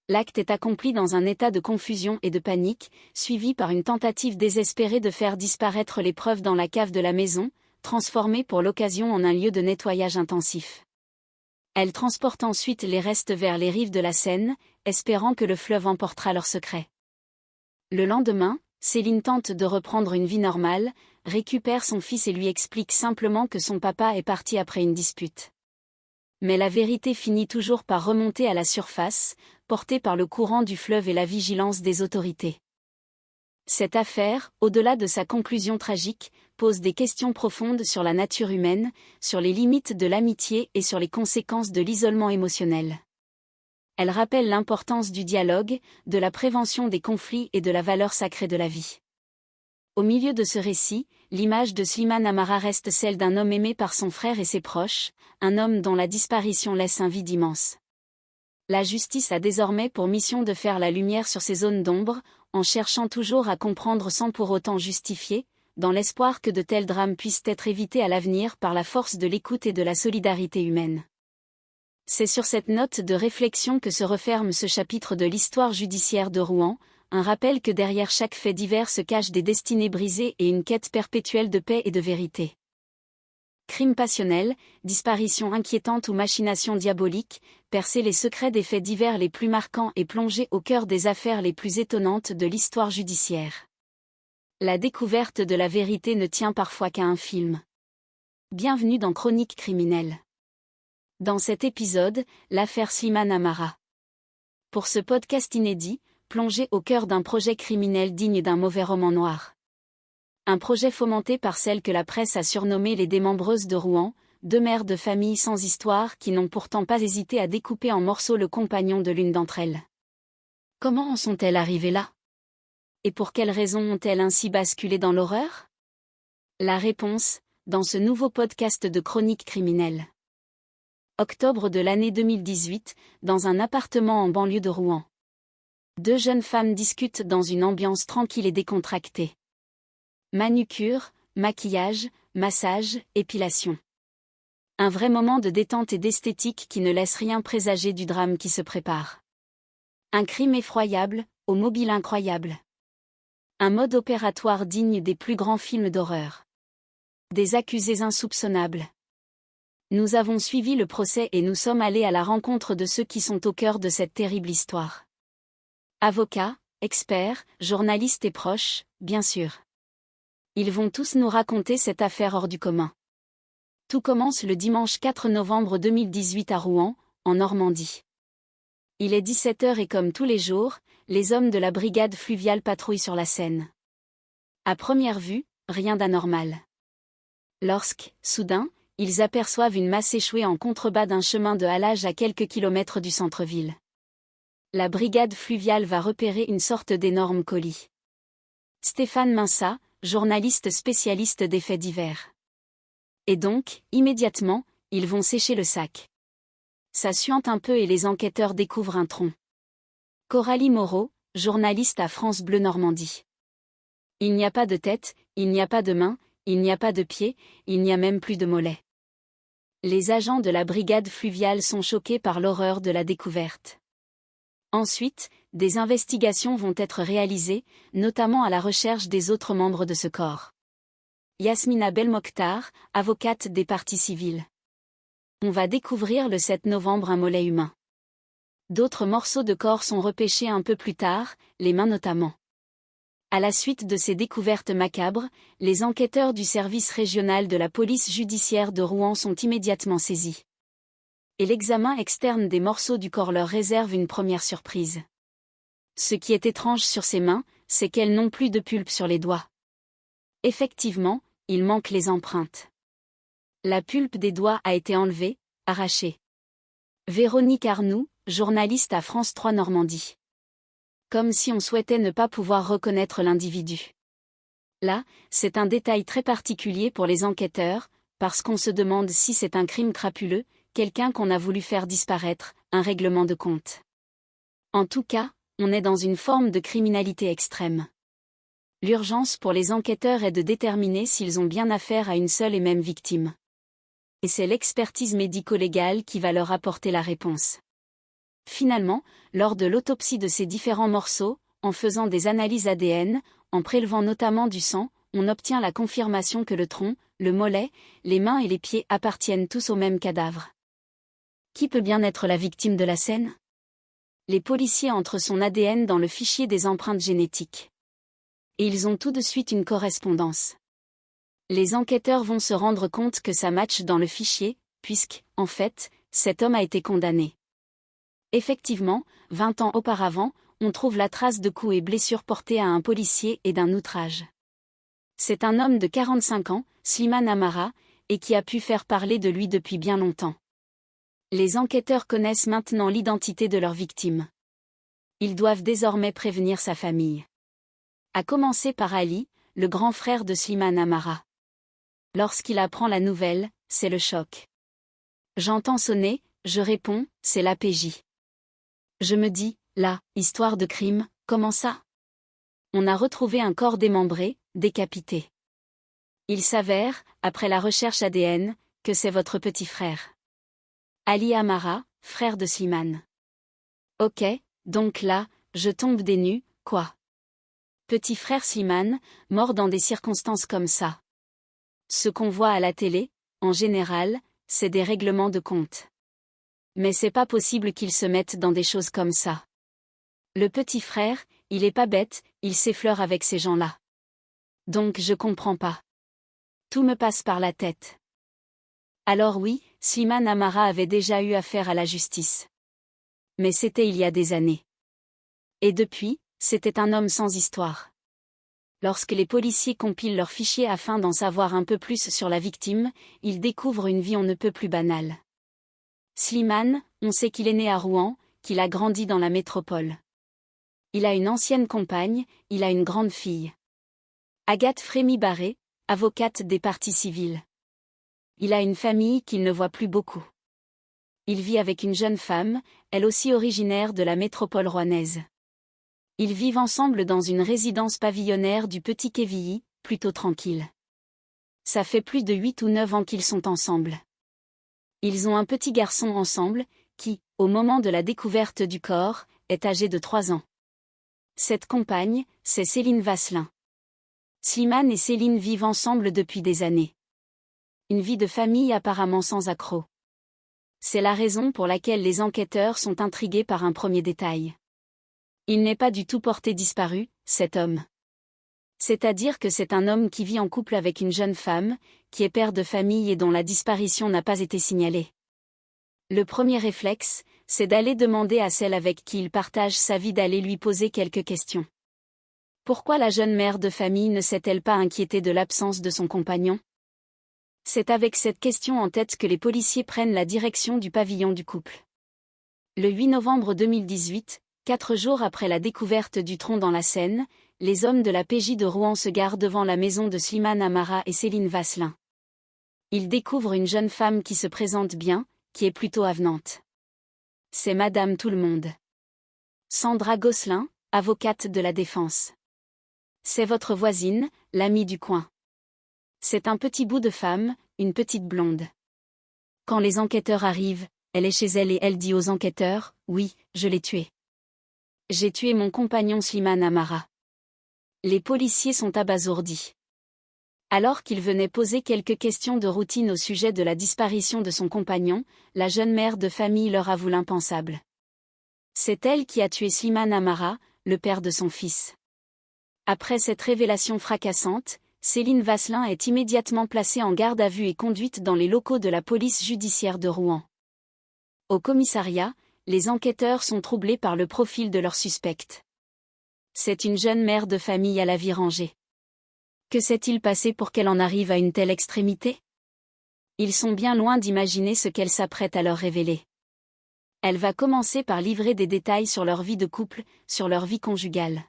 L'acte est accompli dans un état de confusion et de panique, suivi par une tentative désespérée de faire disparaître les preuves dans la cave de la maison, transformée pour l'occasion en un lieu de nettoyage intensif. Elle transporte ensuite les restes vers les rives de la Seine, espérant que le fleuve emportera leur secret. Le lendemain, Céline tente de reprendre une vie normale, récupère son fils et lui explique simplement que son papa est parti après une dispute. Mais la vérité finit toujours par remonter à la surface, portée par le courant du fleuve et la vigilance des autorités. Cette affaire, au-delà de sa conclusion tragique, pose des questions profondes sur la nature humaine, sur les limites de l'amitié et sur les conséquences de l'isolement émotionnel. Elle rappelle l'importance du dialogue, de la prévention des conflits et de la valeur sacrée de la vie. Au milieu de ce récit, l'image de Slimane Amara reste celle d'un homme aimé par son frère et ses proches, un homme dont la disparition laisse un vide immense. La justice a désormais pour mission de faire la lumière sur ces zones d'ombre, en cherchant toujours à comprendre sans pour autant justifier, dans l'espoir que de tels drames puissent être évités à l'avenir par la force de l'écoute et de la solidarité humaine. C'est sur cette note de réflexion que se referme ce chapitre de l'histoire judiciaire de Rouen, un rappel que derrière chaque fait divers se cachent des destinées brisées et une quête perpétuelle de paix et de vérité. Crime passionnel, disparition inquiétante ou machination diabolique, percer les secrets des faits divers les plus marquants et plonger au cœur des affaires les plus étonnantes de l'histoire judiciaire. La découverte de la vérité ne tient parfois qu'à un film. Bienvenue dans Chroniques criminelles. Dans cet épisode, l'affaire Slimane Amara. Pour ce podcast inédit, plongez au cœur d'un projet criminel digne d'un mauvais roman noir. Un projet fomenté par celles que la presse a surnommées les démembreuses de Rouen, 2 mères de famille sans histoire qui n'ont pourtant pas hésité à découper en morceaux le compagnon de l'une d'entre elles. Comment en sont-elles arrivées là ? Et pour quelles raisons ont-elles ainsi basculé dans l'horreur ? La réponse, dans ce nouveau podcast de Chroniques criminelles. Octobre de l'année 2018, dans un appartement en banlieue de Rouen. 2 jeunes femmes discutent dans une ambiance tranquille et décontractée. Manucure, maquillage, massage, épilation. Un vrai moment de détente et d'esthétique qui ne laisse rien présager du drame qui se prépare. Un crime effroyable, au mobile incroyable. Un mode opératoire digne des plus grands films d'horreur. Des accusés insoupçonnables. Nous avons suivi le procès et nous sommes allés à la rencontre de ceux qui sont au cœur de cette terrible histoire. Avocats, experts, journalistes et proches, bien sûr. Ils vont tous nous raconter cette affaire hors du commun. Tout commence le dimanche 4 novembre 2018 à Rouen, en Normandie. Il est 17h et comme tous les jours, les hommes de la brigade fluviale patrouillent sur la Seine. À première vue, rien d'anormal. Soudain, ils aperçoivent une masse échouée en contrebas d'un chemin de halage à quelques kilomètres du centre-ville. La brigade fluviale va repérer une sorte d'énorme colis. Stéphane Minsat, journaliste spécialiste des faits divers. Et donc, immédiatement, ils vont sécher le sac. Ça suinte un peu et les enquêteurs découvrent un tronc. Coralie Moreau, journaliste à France Bleu Normandie. Il n'y a pas de tête, il n'y a pas de main, il n'y a pas de pied, il n'y a même plus de mollets. Les agents de la brigade fluviale sont choqués par l'horreur de la découverte. Ensuite, des investigations vont être réalisées, notamment à la recherche des autres membres de ce corps. Yasmina Belmokhtar, avocate des parties civiles. On va découvrir le 7 novembre un mollet humain. D'autres morceaux de corps sont repêchés un peu plus tard, les mains notamment. À la suite de ces découvertes macabres, les enquêteurs du service régional de la police judiciaire de Rouen sont immédiatement saisis. Et l'examen externe des morceaux du corps leur réserve une première surprise. Ce qui est étrange sur ces mains, c'est qu'elles n'ont plus de pulpe sur les doigts. Effectivement, il manque les empreintes. La pulpe des doigts a été enlevée, arrachée. Véronique Arnoux, journaliste à France 3 Normandie. Comme si on souhaitait ne pas pouvoir reconnaître l'individu. Là, c'est un détail très particulier pour les enquêteurs, parce qu'on se demande si c'est un crime crapuleux, quelqu'un qu'on a voulu faire disparaître, un règlement de compte. En tout cas, on est dans une forme de criminalité extrême. L'urgence pour les enquêteurs est de déterminer s'ils ont bien affaire à une seule et même victime. Et c'est l'expertise médico-légale qui va leur apporter la réponse. Finalement, lors de l'autopsie de ces différents morceaux, en faisant des analyses ADN, en prélevant notamment du sang, on obtient la confirmation que le tronc, le mollet, les mains et les pieds appartiennent tous au même cadavre. Qui peut bien être la victime de la scène ? Les policiers entrent son ADN dans le fichier des empreintes génétiques. Et ils ont tout de suite une correspondance. Les enquêteurs vont se rendre compte que ça matche dans le fichier, puisque, en fait, cet homme a été condamné. Effectivement, 20 ans auparavant, on trouve la trace de coups et blessures portées à un policier et d'un outrage. C'est un homme de 45 ans, Slimane Amara, et qui a pu faire parler de lui depuis bien longtemps. Les enquêteurs connaissent maintenant l'identité de leur victime. Ils doivent désormais prévenir sa famille. À commencer par Ali, le grand frère de Slimane Amara. Lorsqu'il apprend la nouvelle, c'est le choc. J'entends sonner, je réponds, c'est l'APJ. Je me dis, là, histoire de crime, comment ça ? On a retrouvé un corps démembré, décapité. Il s'avère, après la recherche ADN, que c'est votre petit frère. Ali Amara, frère de Slimane. Ok, donc là, je tombe des nues, quoi. Petit frère Slimane, mort dans des circonstances comme ça. Ce qu'on voit à la télé, en général, c'est des règlements de compte. Mais c'est pas possible qu'il se mette dans des choses comme ça. Le petit frère, il est pas bête, il s'effleure avec ces gens-là. Donc je comprends pas. Tout me passe par la tête. Alors oui, Slimane Amara avait déjà eu affaire à la justice. Mais c'était il y a des années. Et depuis, c'était un homme sans histoire. Lorsque les policiers compilent leurs fichiers afin d'en savoir un peu plus sur la victime, ils découvrent une vie on ne peut plus banale. Slimane, on sait qu'il est né à Rouen, qu'il a grandi dans la métropole. Il a une ancienne compagne, il a une grande fille. Agathe Frémy-Barré, avocate des parties civiles. Il a une famille qu'il ne voit plus beaucoup. Il vit avec une jeune femme, elle aussi originaire de la métropole rouennaise. Ils vivent ensemble dans une résidence pavillonnaire du Petit Quevilly, plutôt tranquille. Ça fait plus de 8 ou 9 ans qu'ils sont ensemble. Ils ont un petit garçon ensemble, qui, au moment de la découverte du corps, est âgé de 3 ans. Cette compagne, c'est Céline Vasselin. Slimane et Céline vivent ensemble depuis des années. Une vie de famille apparemment sans accroc. C'est la raison pour laquelle les enquêteurs sont intrigués par un premier détail. Il n'est pas du tout porté disparu, cet homme. C'est-à-dire que c'est un homme qui vit en couple avec une jeune femme, qui est père de famille et dont la disparition n'a pas été signalée. Le premier réflexe, c'est d'aller demander à celle avec qui il partage sa vie d'aller lui poser quelques questions. Pourquoi la jeune mère de famille ne s'est-elle pas inquiétée de l'absence de son compagnon? C'est avec cette question en tête que les policiers prennent la direction du pavillon du couple. Le 8 novembre 2018, 4 jours après la découverte du tronc dans la Seine, les hommes de la PJ de Rouen se garent devant la maison de Slimane Amara et Céline Vasselin. Ils découvrent une jeune femme qui se présente bien, qui est plutôt avenante. C'est Madame Tout-le-Monde. Sandra Gosselin, avocate de la défense. C'est votre voisine, l'amie du coin. C'est un petit bout de femme, une petite blonde. Quand les enquêteurs arrivent, elle est chez elle et elle dit aux enquêteurs, « Oui, je l'ai tué. J'ai tué mon compagnon Slimane Amara. » Les policiers sont abasourdis. Alors qu'ils venaient poser quelques questions de routine au sujet de la disparition de son compagnon, la jeune mère de famille leur avoue l'impensable. C'est elle qui a tué Slimane Amara, le père de son fils. Après cette révélation fracassante, Céline Vasselin est immédiatement placée en garde à vue et conduite dans les locaux de la police judiciaire de Rouen. Au commissariat, les enquêteurs sont troublés par le profil de leur suspecte. C'est une jeune mère de famille à la vie rangée. Que s'est-il passé pour qu'elle en arrive à une telle extrémité? Ils sont bien loin d'imaginer ce qu'elle s'apprête à leur révéler. Elle va commencer par livrer des détails sur leur vie de couple, sur leur vie conjugale.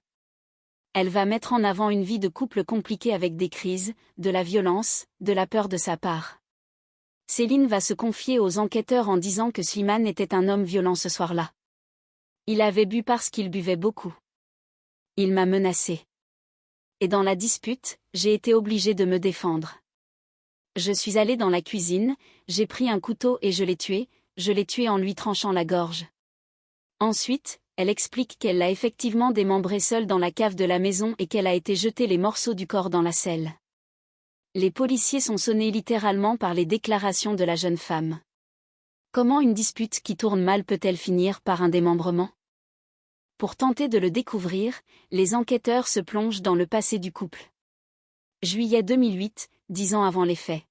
Elle va mettre en avant une vie de couple compliquée avec des crises, de la violence, de la peur de sa part. Céline va se confier aux enquêteurs en disant que Slimane était un homme violent ce soir-là. Il avait bu parce qu'il buvait beaucoup. Il m'a menacé. Et dans la dispute, j'ai été obligée de me défendre. Je suis allée dans la cuisine, j'ai pris un couteau et je l'ai tué en lui tranchant la gorge. Ensuite, elle explique qu'elle l'a effectivement démembré seule dans la cave de la maison et qu'elle a été jeter les morceaux du corps dans la selle. Les policiers sont sonnés littéralement par les déclarations de la jeune femme. Comment une dispute qui tourne mal peut-elle finir par un démembrement? Pour tenter de le découvrir, les enquêteurs se plongent dans le passé du couple. Juillet 2008, 10 ans avant les faits.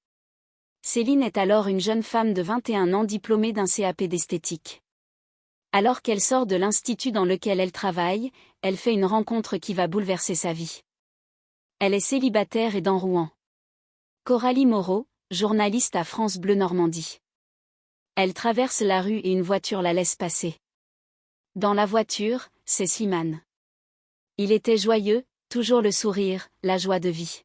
Céline est alors une jeune femme de 21 ans diplômée d'un CAP d'esthétique. Alors qu'elle sort de l'institut dans lequel elle travaille, elle fait une rencontre qui va bouleverser sa vie. Elle est célibataire et dans Rouen. Coralie Moreau, journaliste à France Bleu Normandie. Elle traverse la rue et une voiture la laisse passer. Dans la voiture, c'est Slimane. Il était joyeux, toujours le sourire, la joie de vie.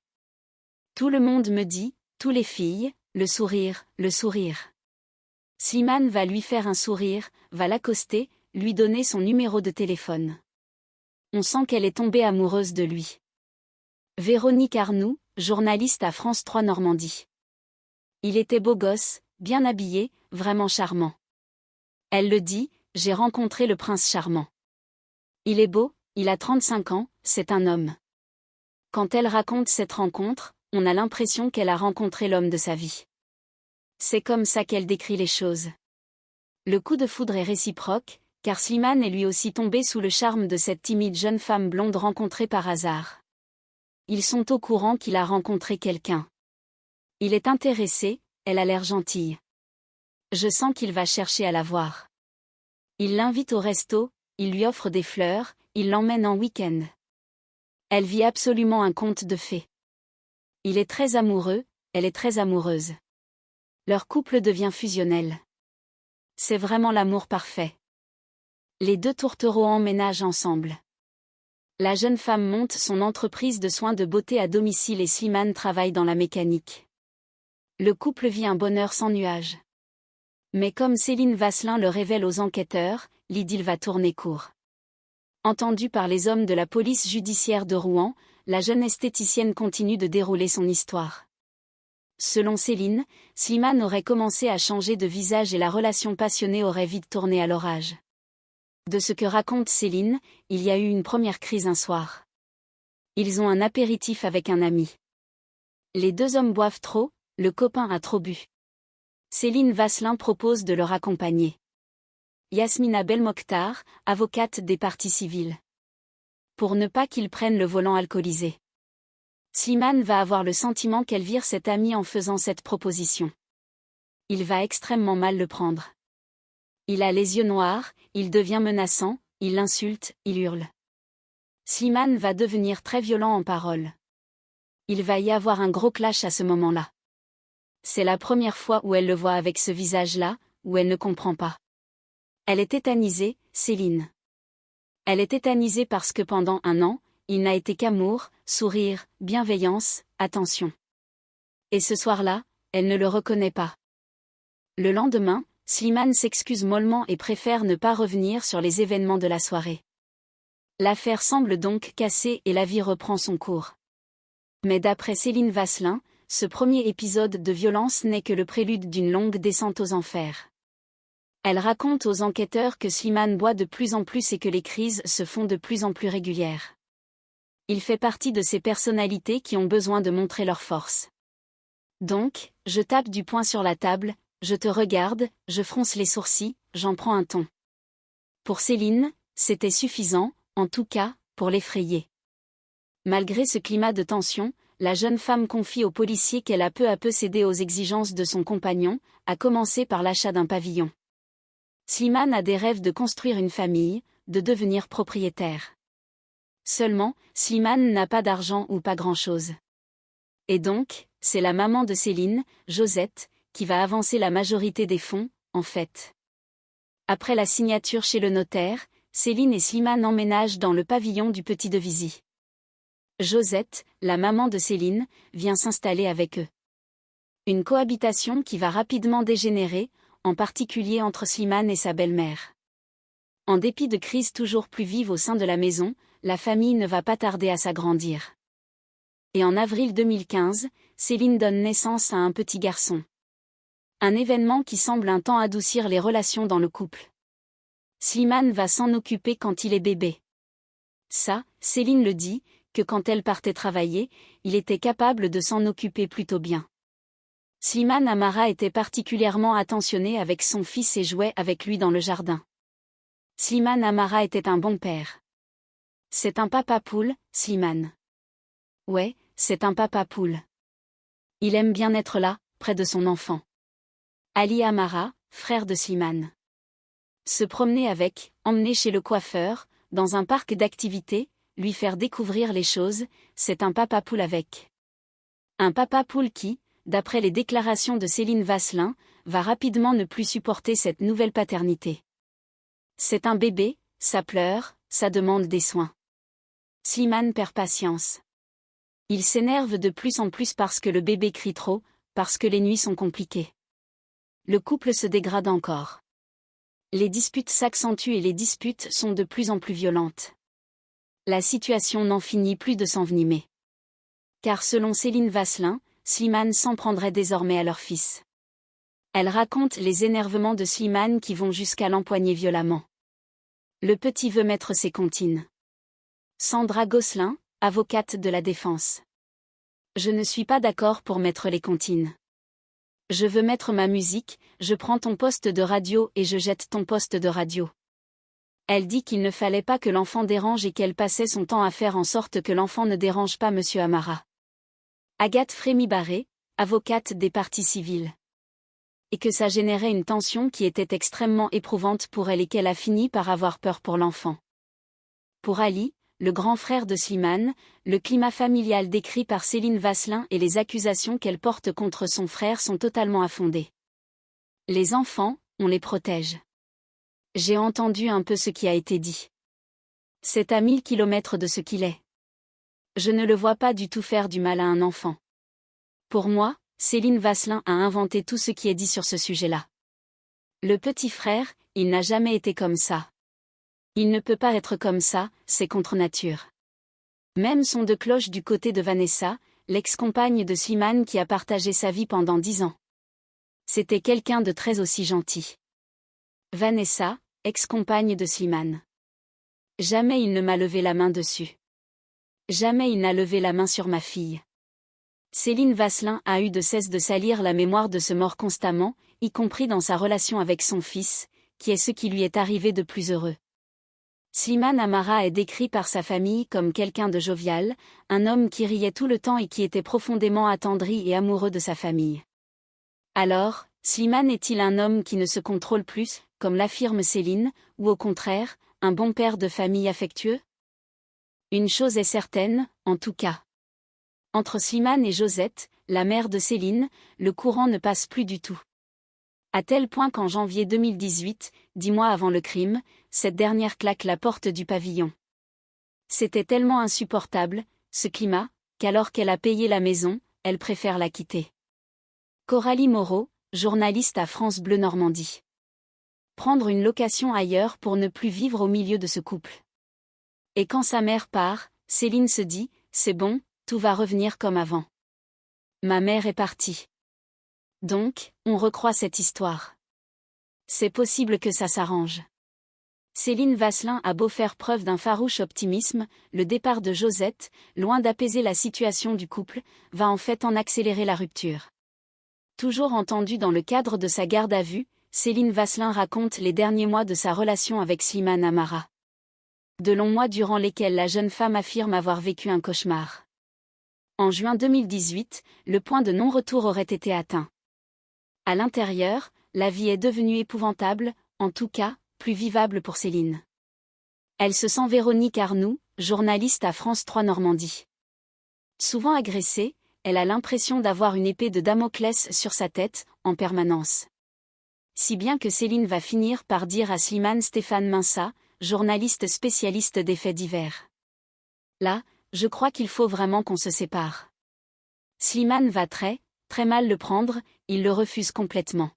Tout le monde me dit, tous les filles, le sourire, le sourire. Slimane va lui faire un sourire, va l'accoster, lui donner son numéro de téléphone. On sent qu'elle est tombée amoureuse de lui. Véronique Arnoux, journaliste à France 3 Normandie. Il était beau gosse, bien habillé, vraiment charmant. Elle le dit, j'ai rencontré le prince charmant. Il est beau, il a 35 ans, c'est un homme. Quand elle raconte cette rencontre, on a l'impression qu'elle a rencontré l'homme de sa vie. C'est comme ça qu'elle décrit les choses. Le coup de foudre est réciproque, car Slimane est lui aussi tombé sous le charme de cette timide jeune femme blonde rencontrée par hasard. Ils sont au courant qu'il a rencontré quelqu'un. Il est intéressé, elle a l'air gentille. Je sens qu'il va chercher à la voir. Il l'invite au resto, il lui offre des fleurs, il l'emmène en week-end. Elle vit absolument un conte de fées. Il est très amoureux, elle est très amoureuse. Leur couple devient fusionnel. C'est vraiment l'amour parfait. Les deux tourtereaux emménagent ensemble. La jeune femme monte son entreprise de soins de beauté à domicile et Slimane travaille dans la mécanique. Le couple vit un bonheur sans nuages. Mais comme Céline Vasselin le révèle aux enquêteurs, l'idylle va tourner court. Entendue par les hommes de la police judiciaire de Rouen, la jeune esthéticienne continue de dérouler son histoire. Selon Céline, Slimane aurait commencé à changer de visage et la relation passionnée aurait vite tourné à l'orage. De ce que raconte Céline, il y a eu une première crise un soir. Ils ont un apéritif avec un ami. Les deux hommes boivent trop, le copain a trop bu. Céline Vasselin propose de leur accompagner. Yasmina Belmokhtar, avocate des parties civiles. pour ne pas qu'il prenne le volant alcoolisé. Slimane va avoir le sentiment qu'elle vire cet ami en faisant cette proposition. Il va extrêmement mal le prendre. Il a les yeux noirs, il devient menaçant, il l'insulte, il hurle. Slimane va devenir très violent en paroles. Il va y avoir un gros clash à ce moment-là. C'est la première fois où elle le voit avec ce visage-là, où elle ne comprend pas. Elle est tétanisée, Céline. Elle est tétanisée parce que pendant 1 an, il n'a été qu'amour, sourire, bienveillance, attention. Et ce soir-là, elle ne le reconnaît pas. Le lendemain, Slimane s'excuse mollement et préfère ne pas revenir sur les événements de la soirée. L'affaire semble donc cassée et la vie reprend son cours. Mais d'après Céline Vasselin, ce premier épisode de violence n'est que le prélude d'une longue descente aux enfers. Elle raconte aux enquêteurs que Slimane boit de plus en plus et que les crises se font de plus en plus régulières. Il fait partie de ces personnalités qui ont besoin de montrer leur force. Donc, je tape du poing sur la table, je te regarde, je fronce les sourcils, j'en prends un ton. Pour Céline, c'était suffisant, en tout cas, pour l'effrayer. Malgré ce climat de tension, la jeune femme confie au policier qu'elle a peu à peu cédé aux exigences de son compagnon, à commencer par l'achat d'un pavillon. Slimane a des rêves de construire une famille, de devenir propriétaire. Seulement, Slimane n'a pas d'argent ou pas grand-chose. Et donc, c'est la maman de Céline, Josette, qui va avancer la majorité des fonds, en fait. Après la signature chez le notaire, Céline et Slimane emménagent dans le pavillon du Petit Devisy. Josette, la maman de Céline, vient s'installer avec eux. Une cohabitation qui va rapidement dégénérer, en particulier entre Slimane et sa belle-mère. En dépit de crises toujours plus vives au sein de la maison, la famille ne va pas tarder à s'agrandir. Et en avril 2015, Céline donne naissance à un petit garçon. Un événement qui semble un temps adoucir les relations dans le couple. Slimane va s'en occuper quand il est bébé. Ça, Céline le dit, que quand elle partait travailler, il était capable de s'en occuper plutôt bien. Slimane Amara était particulièrement attentionné avec son fils et jouait avec lui dans le jardin. Slimane Amara était un bon père. C'est un papa poule, Slimane. Ouais, c'est un papa poule. Il aime bien être là, près de son enfant. Ali Amara, frère de Slimane. Se promener avec, emmener chez le coiffeur, dans un parc d'activités, lui faire découvrir les choses, c'est un papa poule avec. Un papa poule qui, d'après les déclarations de Céline Vasselin, va rapidement ne plus supporter cette nouvelle paternité. C'est un bébé, ça pleure, ça demande des soins. Slimane perd patience. Il s'énerve de plus en plus parce que le bébé crie trop, parce que les nuits sont compliquées. Le couple se dégrade encore. Les disputes s'accentuent et les disputes sont de plus en plus violentes. La situation n'en finit plus de s'envenimer. Car selon Céline Vasselin, Slimane s'en prendrait désormais à leur fils. Elle raconte les énervements de Slimane qui vont jusqu'à l'empoigner violemment. Le petit veut mettre ses comptines. Sandra Gosselin, avocate de la défense. Je ne suis pas d'accord pour mettre les comptines. Je veux mettre ma musique, je prends ton poste de radio et je jette ton poste de radio. Elle dit qu'il ne fallait pas que l'enfant dérange et qu'elle passait son temps à faire en sorte que l'enfant ne dérange pas Monsieur Amara. Agathe Frémy-Barré, avocate des parties civiles. Et que ça générait une tension qui était extrêmement éprouvante pour elle et qu'elle a fini par avoir peur pour l'enfant. Pour Ali, le grand frère de Slimane, le climat familial décrit par Céline Vasselin et les accusations qu'elle porte contre son frère sont totalement infondées. Les enfants, on les protège. J'ai entendu un peu ce qui a été dit. C'est à 1000 kilomètres de ce qu'il est. Je ne le vois pas du tout faire du mal à un enfant. Pour moi, Céline Vasselin a inventé tout ce qui est dit sur ce sujet-là. Le petit frère, il n'a jamais été comme ça. Il ne peut pas être comme ça, c'est contre nature. Même son de cloche du côté de Vanessa, l'ex-compagne de Slimane qui a partagé sa vie pendant 10 ans. C'était quelqu'un de très aussi gentil. Vanessa, ex-compagne de Slimane. Jamais il ne m'a levé la main dessus. Jamais il n'a levé la main sur ma fille. Céline Vasselin a eu de cesse de salir la mémoire de ce mort constamment, y compris dans sa relation avec son fils, qui est ce qui lui est arrivé de plus heureux. Slimane Amara est décrit par sa famille comme quelqu'un de jovial, un homme qui riait tout le temps et qui était profondément attendri et amoureux de sa famille. Alors, Slimane est-il un homme qui ne se contrôle plus, comme l'affirme Céline, ou au contraire, un bon père de famille affectueux? Une chose est certaine, en tout cas. Entre Slimane et Josette, la mère de Céline, le courant ne passe plus du tout. À tel point qu'en janvier 2018, 10 mois avant le crime, cette dernière claque la porte du pavillon. C'était tellement insupportable, ce climat, qu'alors qu'elle a payé la maison, elle préfère la quitter. Coralie Moreau, journaliste à France Bleu Normandie. Prendre une location ailleurs pour ne plus vivre au milieu de ce couple. Et quand sa mère part, Céline se dit, c'est bon, tout va revenir comme avant. Ma mère est partie. Donc, on recroit cette histoire. C'est possible que ça s'arrange. Céline Vasselin a beau faire preuve d'un farouche optimisme, le départ de Josette, loin d'apaiser la situation du couple, va en fait en accélérer la rupture. Toujours entendue dans le cadre de sa garde à vue, Céline Vasselin raconte les derniers mois de sa relation avec Slimane Amara. De longs mois durant lesquels la jeune femme affirme avoir vécu un cauchemar. En juin 2018, le point de non-retour aurait été atteint. À l'intérieur, la vie est devenue épouvantable, en tout cas, plus vivable pour Céline. Elle se sent Véronique Arnoux, journaliste à France 3 Normandie. Souvent agressée, elle a l'impression d'avoir une épée de Damoclès sur sa tête, en permanence. Si bien que Céline va finir par dire à Slimane Stéphane Minsa, journaliste spécialiste des faits divers. Là, je crois qu'il faut vraiment qu'on se sépare. Slimane va très mal le prendre, il le refuse complètement.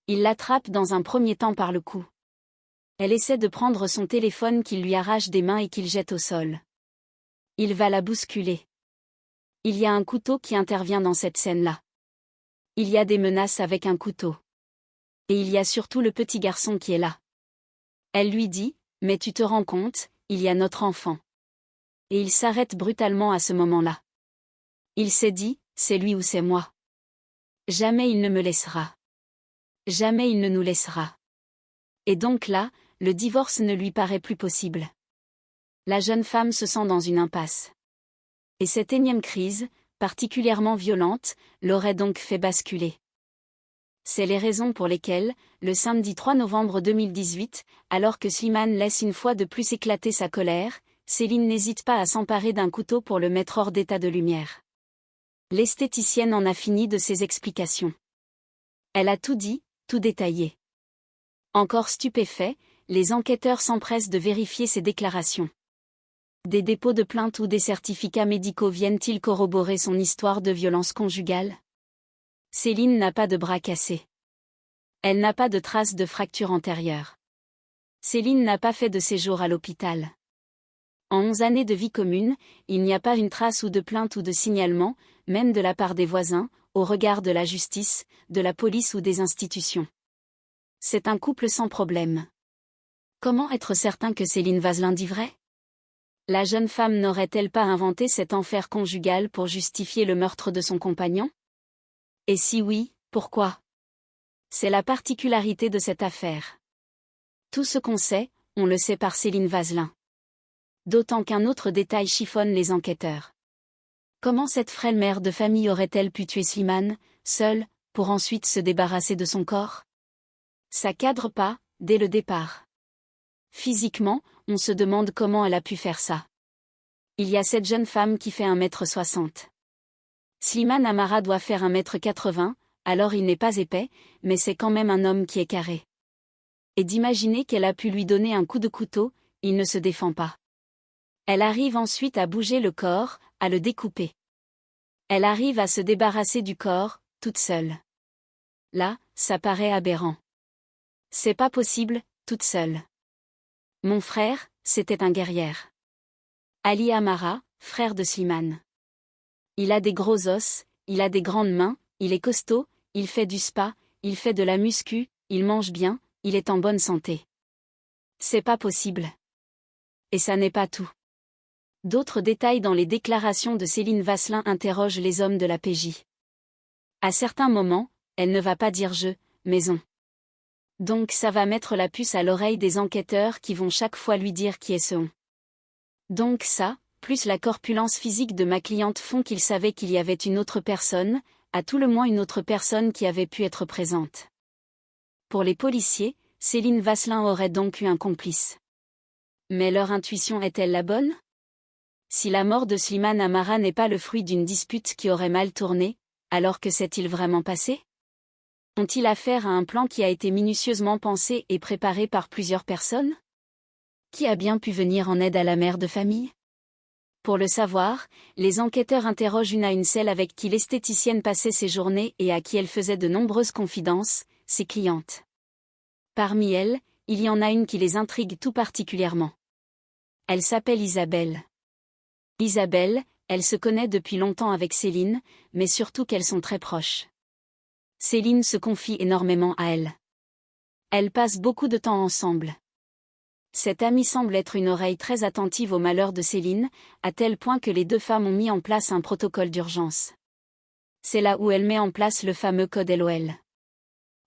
Il l'attrape dans un premier temps par le cou. Elle essaie de prendre son téléphone qu'il lui arrache des mains et qu'il jette au sol. Il va la bousculer. Il y a un couteau qui intervient dans cette scène-là. Il y a des menaces avec un couteau. Et il y a surtout le petit garçon qui est là. Elle lui dit, « Mais tu te rends compte, il y a notre enfant. » Et il s'arrête brutalement à ce moment-là. Il s'est dit, c'est lui ou c'est moi. Jamais il ne me laissera. Jamais il ne nous laissera. Et donc là, le divorce ne lui paraît plus possible. La jeune femme se sent dans une impasse. Et cette énième crise, particulièrement violente, l'aurait donc fait basculer. C'est les raisons pour lesquelles, le samedi 3 novembre 2018, alors que Slimane laisse une fois de plus éclater sa colère, Céline n'hésite pas à s'emparer d'un couteau pour le mettre hors d'état de lumière. L'esthéticienne en a fini de ses explications. Elle a tout dit, tout détaillé. Encore stupéfaits, les enquêteurs s'empressent de vérifier ses déclarations. Des dépôts de plainte ou des certificats médicaux viennent-ils corroborer son histoire de violence conjugale? Céline n'a pas de bras cassés. Elle n'a pas de traces de fracture antérieure. Céline n'a pas fait de séjour à l'hôpital. En 11 années de vie commune, il n'y a pas une trace ou de plainte ou de signalement, même de la part des voisins, au regard de la justice, de la police ou des institutions. C'est un couple sans problème. Comment être certain que Céline Vasselin dit vrai? La jeune femme n'aurait-elle pas inventé cet enfer conjugal pour justifier le meurtre de son compagnon? Et si oui, pourquoi? C'est la particularité de cette affaire. Tout ce qu'on sait, on le sait par Céline Vasselin. D'autant qu'un autre détail chiffonne les enquêteurs. Comment cette frêle mère de famille aurait-elle pu tuer Slimane, seule, pour ensuite se débarrasser de son corps? Ça cadre pas, dès le départ. Physiquement, on se demande comment elle a pu faire ça. Il y a cette jeune femme qui fait 1m60. Slimane Amara doit faire 1m80, alors il n'est pas épais, mais c'est quand même un homme qui est carré. Et d'imaginer qu'elle a pu lui donner un coup de couteau, il ne se défend pas. Elle arrive ensuite à bouger le corps, à le découper. Elle arrive à se débarrasser du corps, toute seule. Là, ça paraît aberrant. C'est pas possible, toute seule. Mon frère, c'était un guerrier. Ali Amara, frère de Slimane. Il a des gros os, il a des grandes mains, il est costaud, il fait du spa, il fait de la muscu, il mange bien, il est en bonne santé. C'est pas possible. Et ça n'est pas tout. D'autres détails dans les déclarations de Céline Vasselin interrogent les hommes de la PJ. À certains moments, elle ne va pas dire je, mais on. Donc ça va mettre la puce à l'oreille des enquêteurs qui vont chaque fois lui dire qui est ce on. Donc ça, plus la corpulence physique de ma cliente font qu'il savait qu'il y avait une autre personne, à tout le moins une autre personne qui avait pu être présente. Pour les policiers, Céline Vasselin aurait donc eu un complice. Mais leur intuition est-elle la bonne? Si la mort de Slimane Amara n'est pas le fruit d'une dispute qui aurait mal tourné, alors que s'est-il vraiment passé? Ont-ils affaire à un plan qui a été minutieusement pensé et préparé par plusieurs personnes? Qui a bien pu venir en aide à la mère de famille? Pour le savoir, les enquêteurs interrogent une à une celle avec qui l'esthéticienne passait ses journées et à qui elle faisait de nombreuses confidences, ses clientes. Parmi elles, il y en a une qui les intrigue tout particulièrement. Elle s'appelle Isabelle. Isabelle, elle se connaît depuis longtemps avec Céline, mais surtout qu'elles sont très proches. Céline se confie énormément à elle. Elles passent beaucoup de temps ensemble. Cette amie semble être une oreille très attentive aux malheurs de Céline, à tel point que les deux femmes ont mis en place un protocole d'urgence. C'est là où elle met en place le fameux code LOL.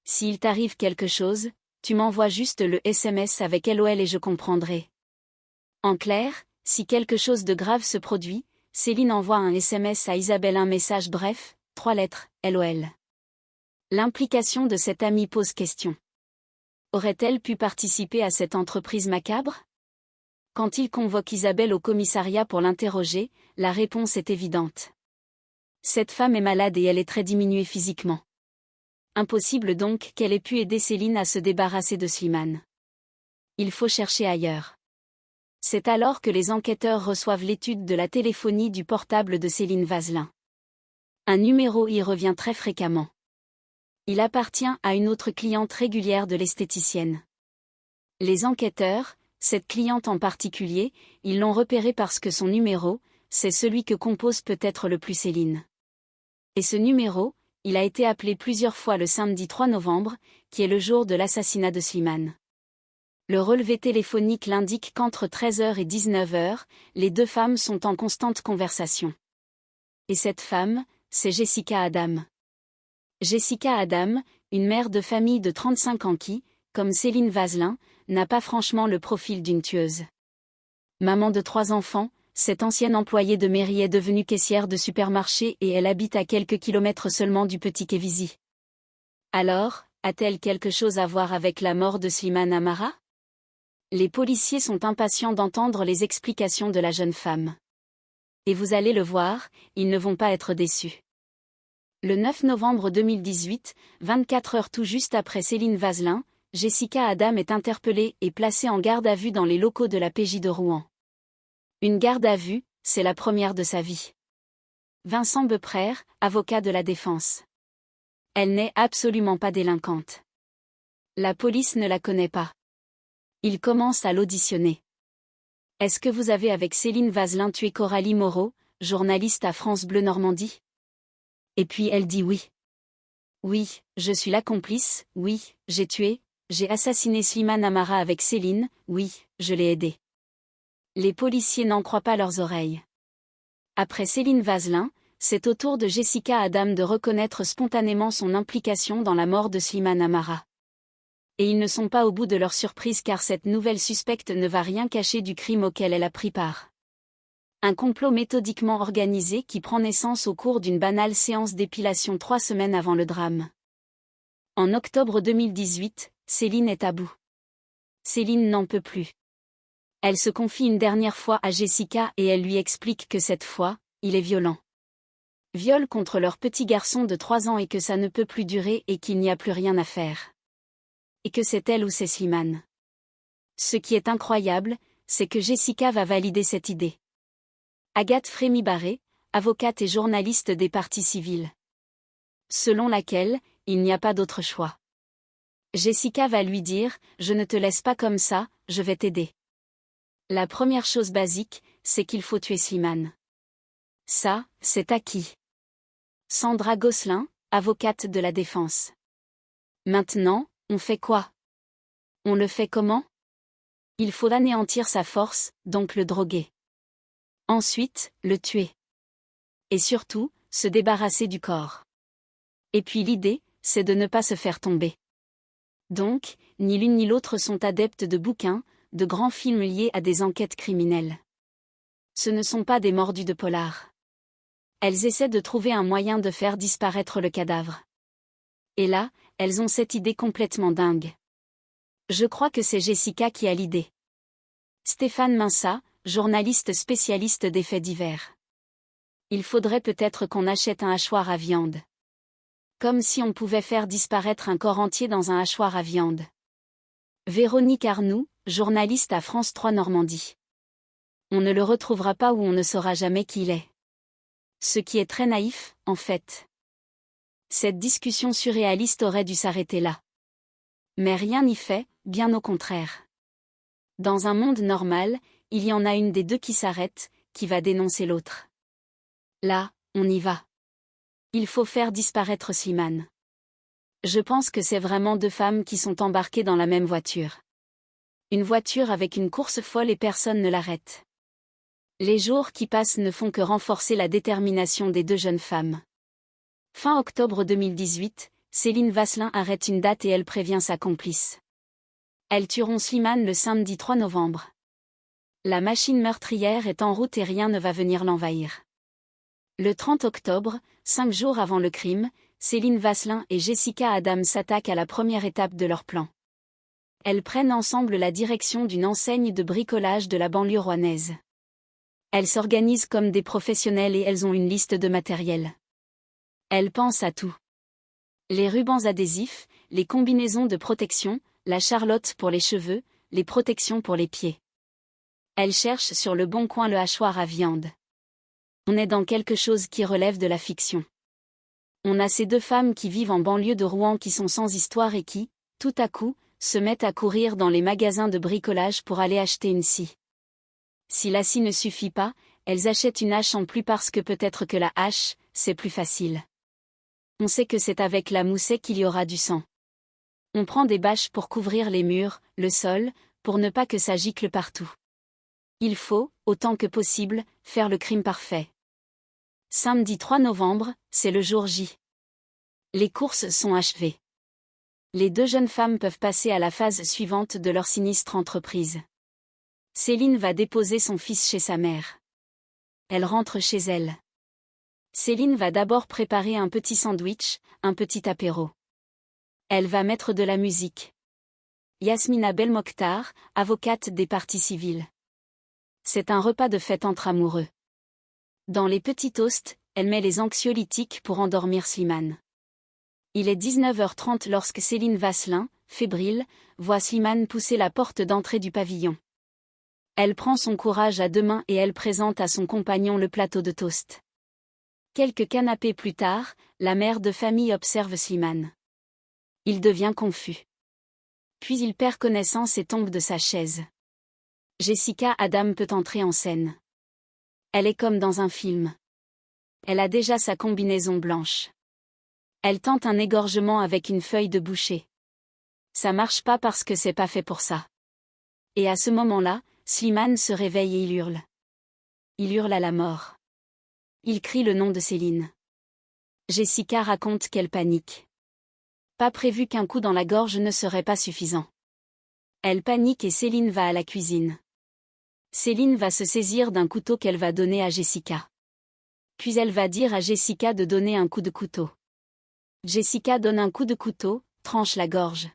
S'il t'arrive quelque chose, tu m'envoies juste le SMS avec LOL et je comprendrai. En clair, si quelque chose de grave se produit, Céline envoie un SMS à Isabelle, un message bref, 3 lettres, LOL. L'implication de cette amie pose question. Aurait-elle pu participer à cette entreprise macabre? Quand il convoque Isabelle au commissariat pour l'interroger, la réponse est évidente. Cette femme est malade et elle est très diminuée physiquement. Impossible donc qu'elle ait pu aider Céline à se débarrasser de Slimane. Il faut chercher ailleurs. C'est alors que les enquêteurs reçoivent l'étude de la téléphonie du portable de Céline Vasselin. Un numéro y revient très fréquemment. Il appartient à une autre cliente régulière de l'esthéticienne. Les enquêteurs, cette cliente en particulier, ils l'ont repéré parce que son numéro, c'est celui que compose peut-être le plus Céline. Et ce numéro, il a été appelé plusieurs fois le samedi 3 novembre, qui est le jour de l'assassinat de Slimane. Le relevé téléphonique l'indique qu'entre 13h et 19h, les deux femmes sont en constante conversation. Et cette femme, c'est Jessica Adam. Jessica Adam, une mère de famille de 35 ans qui, comme Céline Vasselin, n'a pas franchement le profil d'une tueuse. Maman de 3 enfants, cette ancienne employée de mairie est devenue caissière de supermarché et elle habite à quelques kilomètres seulement du petit Kévisi. Alors, a-t-elle quelque chose à voir avec la mort de Slimane Amara? Les policiers sont impatients d'entendre les explications de la jeune femme. Et vous allez le voir, ils ne vont pas être déçus. Le 9 novembre 2018, 24 heures tout juste après Céline Vasselin, Jessica Adam est interpellée et placée en garde à vue dans les locaux de la PJ de Rouen. Une garde à vue, c'est la première de sa vie. Vincent Beauprère, avocat de la défense. Elle n'est absolument pas délinquante. La police ne la connaît pas. Il commence à l'auditionner. Est-ce que vous avez avec Céline Vasselin tué Coralie Moreau, journaliste à France Bleu Normandie? Et puis elle dit oui. Oui, je suis la complice, oui, j'ai tué, j'ai assassiné Slimane Amara avec Céline, oui, je l'ai aidé. Les policiers n'en croient pas leurs oreilles. Après Céline Vasselin, c'est au tour de Jessica Adam de reconnaître spontanément son implication dans la mort de Slimane Amara. Et ils ne sont pas au bout de leur surprise car cette nouvelle suspecte ne va rien cacher du crime auquel elle a pris part. Un complot méthodiquement organisé qui prend naissance au cours d'une banale séance d'épilation 3 semaines avant le drame. En octobre 2018, Céline est à bout. Céline n'en peut plus. Elle se confie une dernière fois à Jessica et elle lui explique que cette fois, il est violent. Viol contre leur petit garçon de 3 ans et que ça ne peut plus durer et qu'il n'y a plus rien à faire. Et que c'est elle ou c'est Slimane. Ce qui est incroyable, c'est que Jessica va valider cette idée. Agathe Frémy-Barré, avocate et journaliste des parties civiles. Selon laquelle, il n'y a pas d'autre choix. Jessica va lui dire, je ne te laisse pas comme ça, je vais t'aider. La première chose basique, c'est qu'il faut tuer Slimane. Ça, c'est acquis. Sandra Gosselin, avocate de la défense. Maintenant, on fait quoi? On le fait comment? Il faut anéantir sa force, donc le droguer. Ensuite, le tuer. Et surtout, se débarrasser du corps. Et puis l'idée, c'est de ne pas se faire tomber. Donc, ni l'une ni l'autre sont adeptes de bouquins, de grands films liés à des enquêtes criminelles. Ce ne sont pas des mordus de polar. Elles essaient de trouver un moyen de faire disparaître le cadavre. Et là, elles ont cette idée complètement dingue. Je crois que c'est Jessica qui a l'idée. Stéphane Minsa, journaliste spécialiste des faits divers. Il faudrait peut-être qu'on achète un hachoir à viande. Comme si on pouvait faire disparaître un corps entier dans un hachoir à viande. Véronique Arnoux, journaliste à France 3 Normandie. On ne le retrouvera pas ou on ne saura jamais qui il est. Ce qui est très naïf, en fait. Cette discussion surréaliste aurait dû s'arrêter là. Mais rien n'y fait, bien au contraire. Dans un monde normal, il y en a une des deux qui s'arrête, qui va dénoncer l'autre. Là, on y va. Il faut faire disparaître Slimane. Je pense que c'est vraiment deux femmes qui sont embarquées dans la même voiture. Une voiture avec une course folle et personne ne l'arrête. Les jours qui passent ne font que renforcer la détermination des deux jeunes femmes. Fin octobre 2018, Céline Vasselin arrête une date et elle prévient sa complice. Elles tueront Slimane le samedi 3 novembre. La machine meurtrière est en route et rien ne va venir l'envahir. Le 30 octobre, 5 jours avant le crime, Céline Vasselin et Jessica Adam s'attaquent à la première étape de leur plan. Elles prennent ensemble la direction d'une enseigne de bricolage de la banlieue rouennaise. Elles s'organisent comme des professionnels et elles ont une liste de matériel. Elles pensent à tout. Les rubans adhésifs, les combinaisons de protection, la charlotte pour les cheveux, les protections pour les pieds. Elles cherchent sur le bon coin le hachoir à viande. On est dans quelque chose qui relève de la fiction. On a ces deux femmes qui vivent en banlieue de Rouen qui sont sans histoire et qui, tout à coup, se mettent à courir dans les magasins de bricolage pour aller acheter une scie. Si la scie ne suffit pas, elles achètent une hache en plus parce que peut-être que la hache, c'est plus facile. On sait que c'est avec la moussette qu'il y aura du sang. On prend des bâches pour couvrir les murs, le sol, pour ne pas que ça gicle partout. Il faut, autant que possible, faire le crime parfait. Samedi 3 novembre, c'est le jour J. Les courses sont achevées. Les deux jeunes femmes peuvent passer à la phase suivante de leur sinistre entreprise. Céline va déposer son fils chez sa mère. Elle rentre chez elle. Céline va d'abord préparer un petit sandwich, un petit apéro. Elle va mettre de la musique. Yasmina Belmokhtar, avocate des parties civiles. C'est un repas de fête entre amoureux. Dans les petits toasts, elle met les anxiolytiques pour endormir Slimane. Il est 19h30 lorsque Céline Vasselin, fébrile, voit Slimane pousser la porte d'entrée du pavillon. Elle prend son courage à deux mains et elle présente à son compagnon le plateau de toast. Quelques canapés plus tard, la mère de famille observe Slimane. Il devient confus. Puis il perd connaissance et tombe de sa chaise. Jessica Adam peut entrer en scène. Elle est comme dans un film. Elle a déjà sa combinaison blanche. Elle tente un égorgement avec une feuille de boucher. Ça marche pas parce que c'est pas fait pour ça. Et à ce moment-là, Slimane se réveille et il hurle. Il hurle à la mort. Il crie le nom de Céline. Jessica raconte qu'elle panique. Pas prévu qu'un coup dans la gorge ne serait pas suffisant. Elle panique et Céline va à la cuisine. Céline va se saisir d'un couteau qu'elle va donner à Jessica. Puis elle va dire à Jessica de donner un coup de couteau. Jessica donne un coup de couteau, tranche la gorge.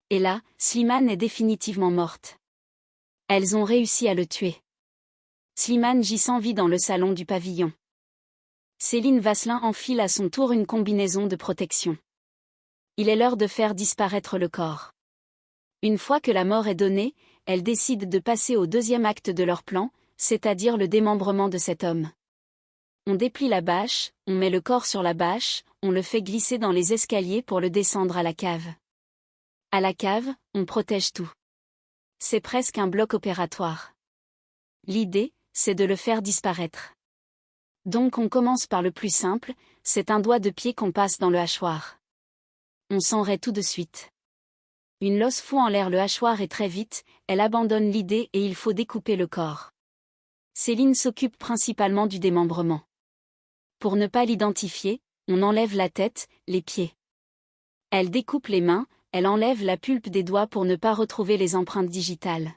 Et là, Slimane est définitivement morte. Elles ont réussi à le tuer. Slimane gît sans vie dans le salon du pavillon. Céline Vasselin enfile à son tour une combinaison de protection. Il est l'heure de faire disparaître le corps. Une fois que la mort est donnée, elles décident de passer au deuxième acte de leur plan, c'est-à-dire le démembrement de cet homme. On déplie la bâche, on met le corps sur la bâche, on le fait glisser dans les escaliers pour le descendre à la cave. À la cave, on protège tout. C'est presque un bloc opératoire. L'idée, c'est de le faire disparaître. Donc on commence par le plus simple, c'est un doigt de pied qu'on passe dans le hachoir. On s'en rait tout de suite. Une losse fout en l'air le hachoir et très vite, elle abandonne l'idée et il faut découper le corps. Céline s'occupe principalement du démembrement. Pour ne pas l'identifier, on enlève la tête, les pieds. Elle découpe les mains, elle enlève la pulpe des doigts pour ne pas retrouver les empreintes digitales.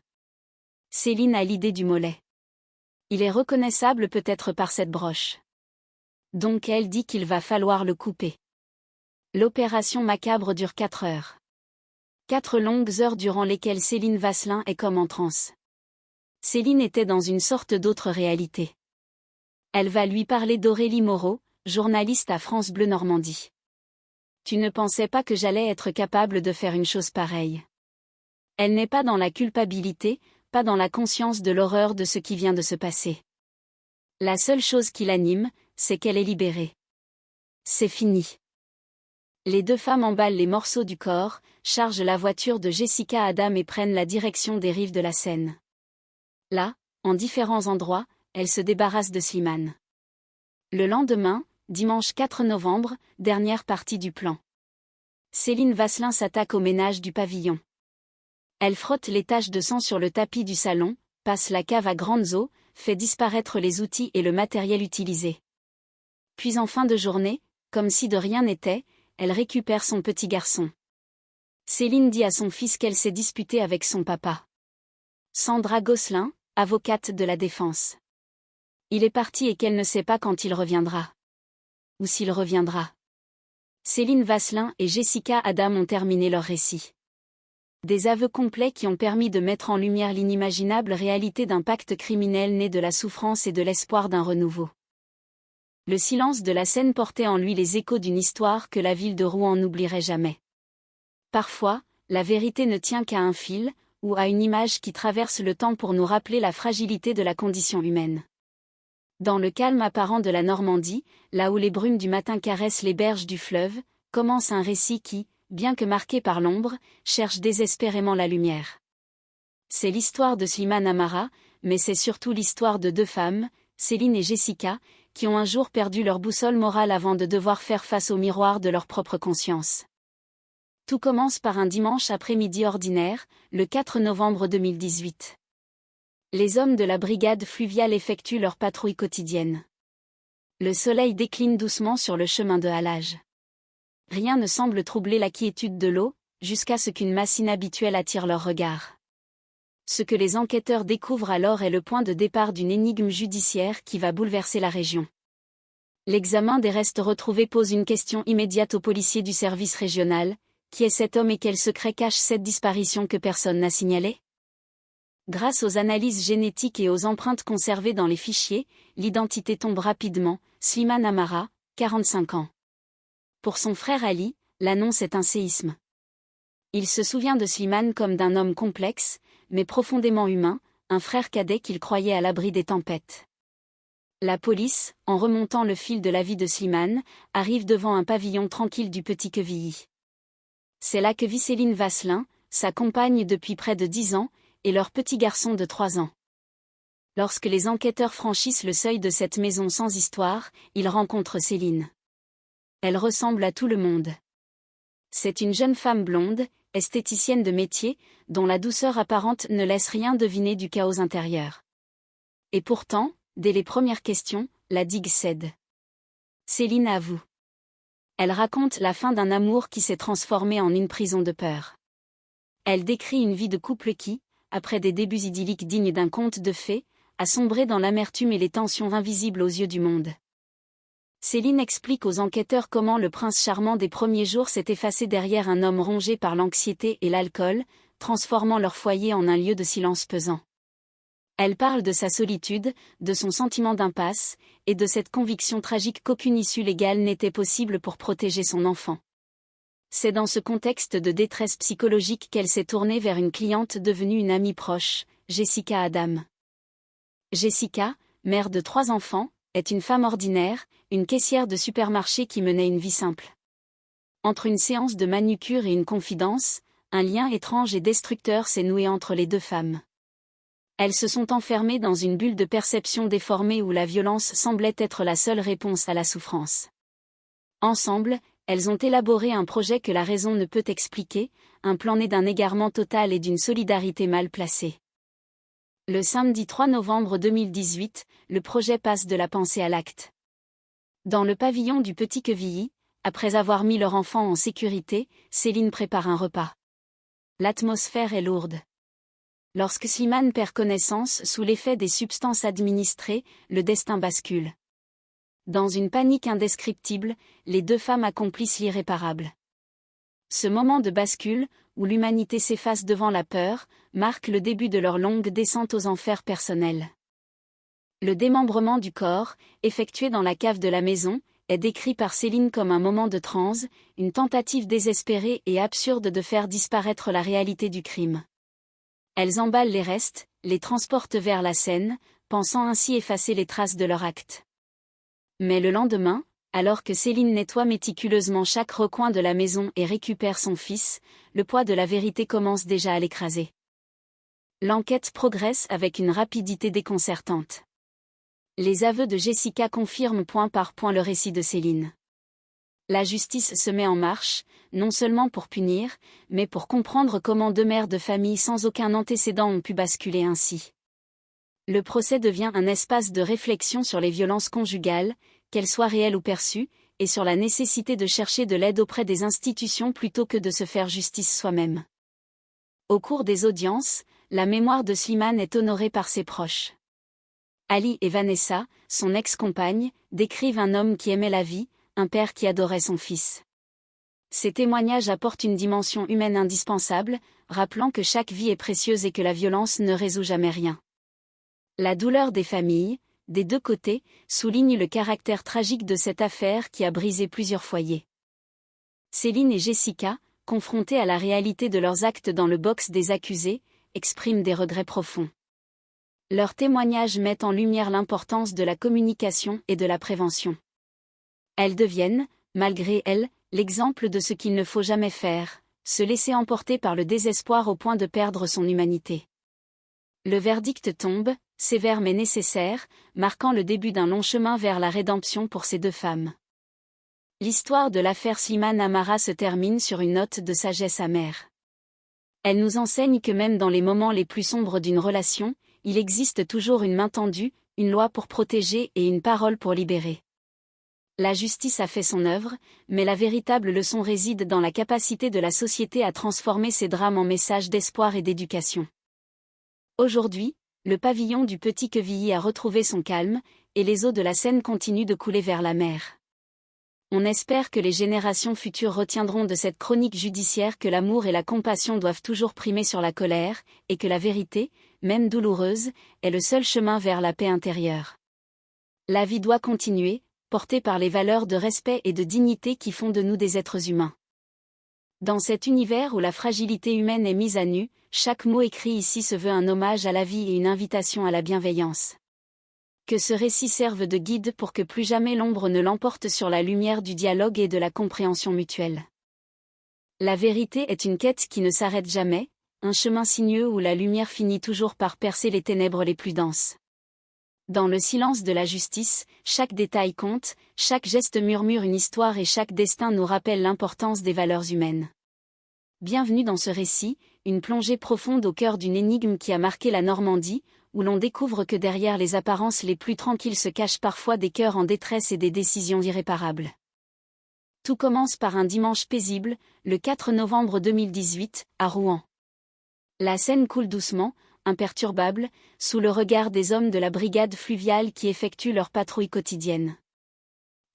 Céline a l'idée du mollet. Il est reconnaissable peut-être par cette broche. Donc elle dit qu'il va falloir le couper. L'opération macabre dure 4 heures. 4 longues heures durant lesquelles Céline Vasselin est comme en transe. Céline était dans une sorte d'autre réalité. Elle va lui parler d'Aurélie Moreau, journaliste à France Bleu Normandie. Tu ne pensais pas que j'allais être capable de faire une chose pareille. Elle n'est pas dans la culpabilité, pas dans la conscience de l'horreur de ce qui vient de se passer. La seule chose qui l'anime, c'est qu'elle est libérée. C'est fini. Les 2 femmes emballent les morceaux du corps, chargent la voiture de Jessica Adam et prennent la direction des rives de la Seine. Là, en différents endroits, elles se débarrassent de Slimane. Le lendemain, dimanche 4 novembre, dernière partie du plan. Céline Vasselin s'attaque au ménage du pavillon. Elle frotte les taches de sang sur le tapis du salon, passe la cave à grandes eaux, fait disparaître les outils et le matériel utilisé. Puis en fin de journée, comme si de rien n'était, elle récupère son petit garçon. Céline dit à son fils qu'elle s'est disputée avec son papa. Sandra Gosselin, avocate de la défense. Il est parti et qu'elle ne sait pas quand il reviendra. Ou s'il reviendra. Céline Vasselin et Jessica Adam ont terminé leur récit. Des aveux complets qui ont permis de mettre en lumière l'inimaginable réalité d'un pacte criminel né de la souffrance et de l'espoir d'un renouveau. Le silence de la Seine portait en lui les échos d'une histoire que la ville de Rouen n'oublierait jamais. Parfois, la vérité ne tient qu'à un fil, ou à une image qui traverse le temps pour nous rappeler la fragilité de la condition humaine. Dans le calme apparent de la Normandie, là où les brumes du matin caressent les berges du fleuve, commence un récit qui, bien que marqué par l'ombre, cherche désespérément la lumière. C'est l'histoire de Slimane Amara, mais c'est surtout l'histoire de 2 femmes, Céline et Jessica, qui ont un jour perdu leur boussole morale avant de devoir faire face au miroir de leur propre conscience. Tout commence par un dimanche après-midi ordinaire, le 4 novembre 2018. Les hommes de la brigade fluviale effectuent leur patrouille quotidienne. Le soleil décline doucement sur le chemin de halage. Rien ne semble troubler la quiétude de l'eau, jusqu'à ce qu'une masse inhabituelle attire leur regard. Ce que les enquêteurs découvrent alors est le point de départ d'une énigme judiciaire qui va bouleverser la région. L'examen des restes retrouvés pose une question immédiate aux policiers du service régional: qui est cet homme et quel secret cache cette disparition que personne n'a signalée? Grâce aux analyses génétiques et aux empreintes conservées dans les fichiers, l'identité tombe rapidement: Slimane Amara, 45 ans. Pour son frère Ali, l'annonce est un séisme. Il se souvient de Slimane comme d'un homme complexe, mais profondément humain, un frère cadet qu'il croyait à l'abri des tempêtes. La police, en remontant le fil de la vie de Slimane, arrive devant un pavillon tranquille du Petit Quevilly. C'est là que vit Céline Vasselin, sa compagne depuis près de 10 ans, et leur petit garçon de 3 ans. Lorsque les enquêteurs franchissent le seuil de cette maison sans histoire, ils rencontrent Céline. Elle ressemble à tout le monde. C'est une jeune femme blonde, esthéticienne de métier, dont la douceur apparente ne laisse rien deviner du chaos intérieur. Et pourtant, dès les premières questions, la digue cède. Céline avoue. Elle raconte la fin d'un amour qui s'est transformé en une prison de peur. Elle décrit une vie de couple qui, après des débuts idylliques dignes d'un conte de fées, a sombré dans l'amertume et les tensions invisibles aux yeux du monde. Céline explique aux enquêteurs comment le prince charmant des premiers jours s'est effacé derrière un homme rongé par l'anxiété et l'alcool, transformant leur foyer en un lieu de silence pesant. Elle parle de sa solitude, de son sentiment d'impasse, et de cette conviction tragique qu'aucune issue légale n'était possible pour protéger son enfant. C'est dans ce contexte de détresse psychologique qu'elle s'est tournée vers une cliente devenue une amie proche, Jessica Adam. Jessica, mère de 3 enfants, est une femme ordinaire, une caissière de supermarché qui menait une vie simple. Entre une séance de manucure et une confidence, un lien étrange et destructeur s'est noué entre les 2 femmes. Elles se sont enfermées dans une bulle de perception déformée où la violence semblait être la seule réponse à la souffrance. Ensemble, elles ont élaboré un projet que la raison ne peut expliquer, un plan né d'un égarement total et d'une solidarité mal placée. Le samedi 3 novembre 2018, le projet passe de la pensée à l'acte. Dans le pavillon du Petit Quevilly, Après avoir mis leur enfant en sécurité, Céline prépare un repas. L'atmosphère est lourde. Lorsque Slimane perd connaissance sous l'effet des substances administrées, le destin bascule. Dans une panique indescriptible, les deux femmes accomplissent l'irréparable. Ce moment de bascule, où l'humanité s'efface devant la peur, marque le début de leur longue descente aux enfers personnels. Le démembrement du corps, effectué dans la cave de la maison, est décrit par Céline comme un moment de transe, une tentative désespérée et absurde de faire disparaître la réalité du crime. Elles emballent les restes, les transportent vers la Seine, pensant ainsi effacer les traces de leur acte. Mais le lendemain, alors que Céline nettoie méticuleusement chaque recoin de la maison et récupère son fils, le poids de la vérité commence déjà à l'écraser. L'enquête progresse avec une rapidité déconcertante. Les aveux de Jessica confirment point par point le récit de Céline. La justice se met en marche, non seulement pour punir, mais pour comprendre comment deux mères de famille sans aucun antécédent ont pu basculer ainsi. Le procès devient un espace de réflexion sur les violences conjugales, qu'elles soient réelles ou perçues, et sur la nécessité de chercher de l'aide auprès des institutions plutôt que de se faire justice soi-même. Au cours des audiences, la mémoire de Slimane est honorée par ses proches. Ali et Vanessa, son ex-compagne, décrivent un homme qui aimait la vie, un père qui adorait son fils. Ces témoignages apportent une dimension humaine indispensable, rappelant que chaque vie est précieuse et que la violence ne résout jamais rien. La douleur des familles, des deux côtés, souligne le caractère tragique de cette affaire qui a brisé plusieurs foyers. Céline et Jessica, confrontées à la réalité de leurs actes dans le box des accusés, expriment des regrets profonds. Leurs témoignages mettent en lumière l'importance de la communication et de la prévention. Elles deviennent, malgré elles, l'exemple de ce qu'il ne faut jamais faire, se laisser emporter par le désespoir au point de perdre son humanité. Le verdict tombe, sévère mais nécessaire, marquant le début d'un long chemin vers la rédemption pour ces deux femmes. L'histoire de l'affaire Slimane Amara se termine sur une note de sagesse amère. Elle nous enseigne que même dans les moments les plus sombres d'une relation, il existe toujours une main tendue, une loi pour protéger et une parole pour libérer. La justice a fait son œuvre, mais la véritable leçon réside dans la capacité de la société à transformer ces drames en messages d'espoir et d'éducation. Aujourd'hui, le pavillon du Petit Quevilly a retrouvé son calme, et les eaux de la Seine continuent de couler vers la mer. On espère que les générations futures retiendront de cette chronique judiciaire que l'amour et la compassion doivent toujours primer sur la colère, et que la vérité, même douloureuse, est le seul chemin vers la paix intérieure. La vie doit continuer, portée par les valeurs de respect et de dignité qui font de nous des êtres humains. Dans cet univers où la fragilité humaine est mise à nu, chaque mot écrit ici se veut un hommage à la vie et une invitation à la bienveillance. Que ce récit serve de guide pour que plus jamais l'ombre ne l'emporte sur la lumière du dialogue et de la compréhension mutuelle. La vérité est une quête qui ne s'arrête jamais, un chemin sinueux où la lumière finit toujours par percer les ténèbres les plus denses. Dans le silence de la justice, chaque détail compte, chaque geste murmure une histoire et chaque destin nous rappelle l'importance des valeurs humaines. Bienvenue dans ce récit, une plongée profonde au cœur d'une énigme qui a marqué la Normandie, où l'on découvre que derrière les apparences les plus tranquilles se cachent parfois des cœurs en détresse et des décisions irréparables. Tout commence par un dimanche paisible, le 4 novembre 2018, à Rouen. La Seine coule doucement, imperturbable, sous le regard des hommes de la brigade fluviale qui effectuent leur patrouille quotidienne.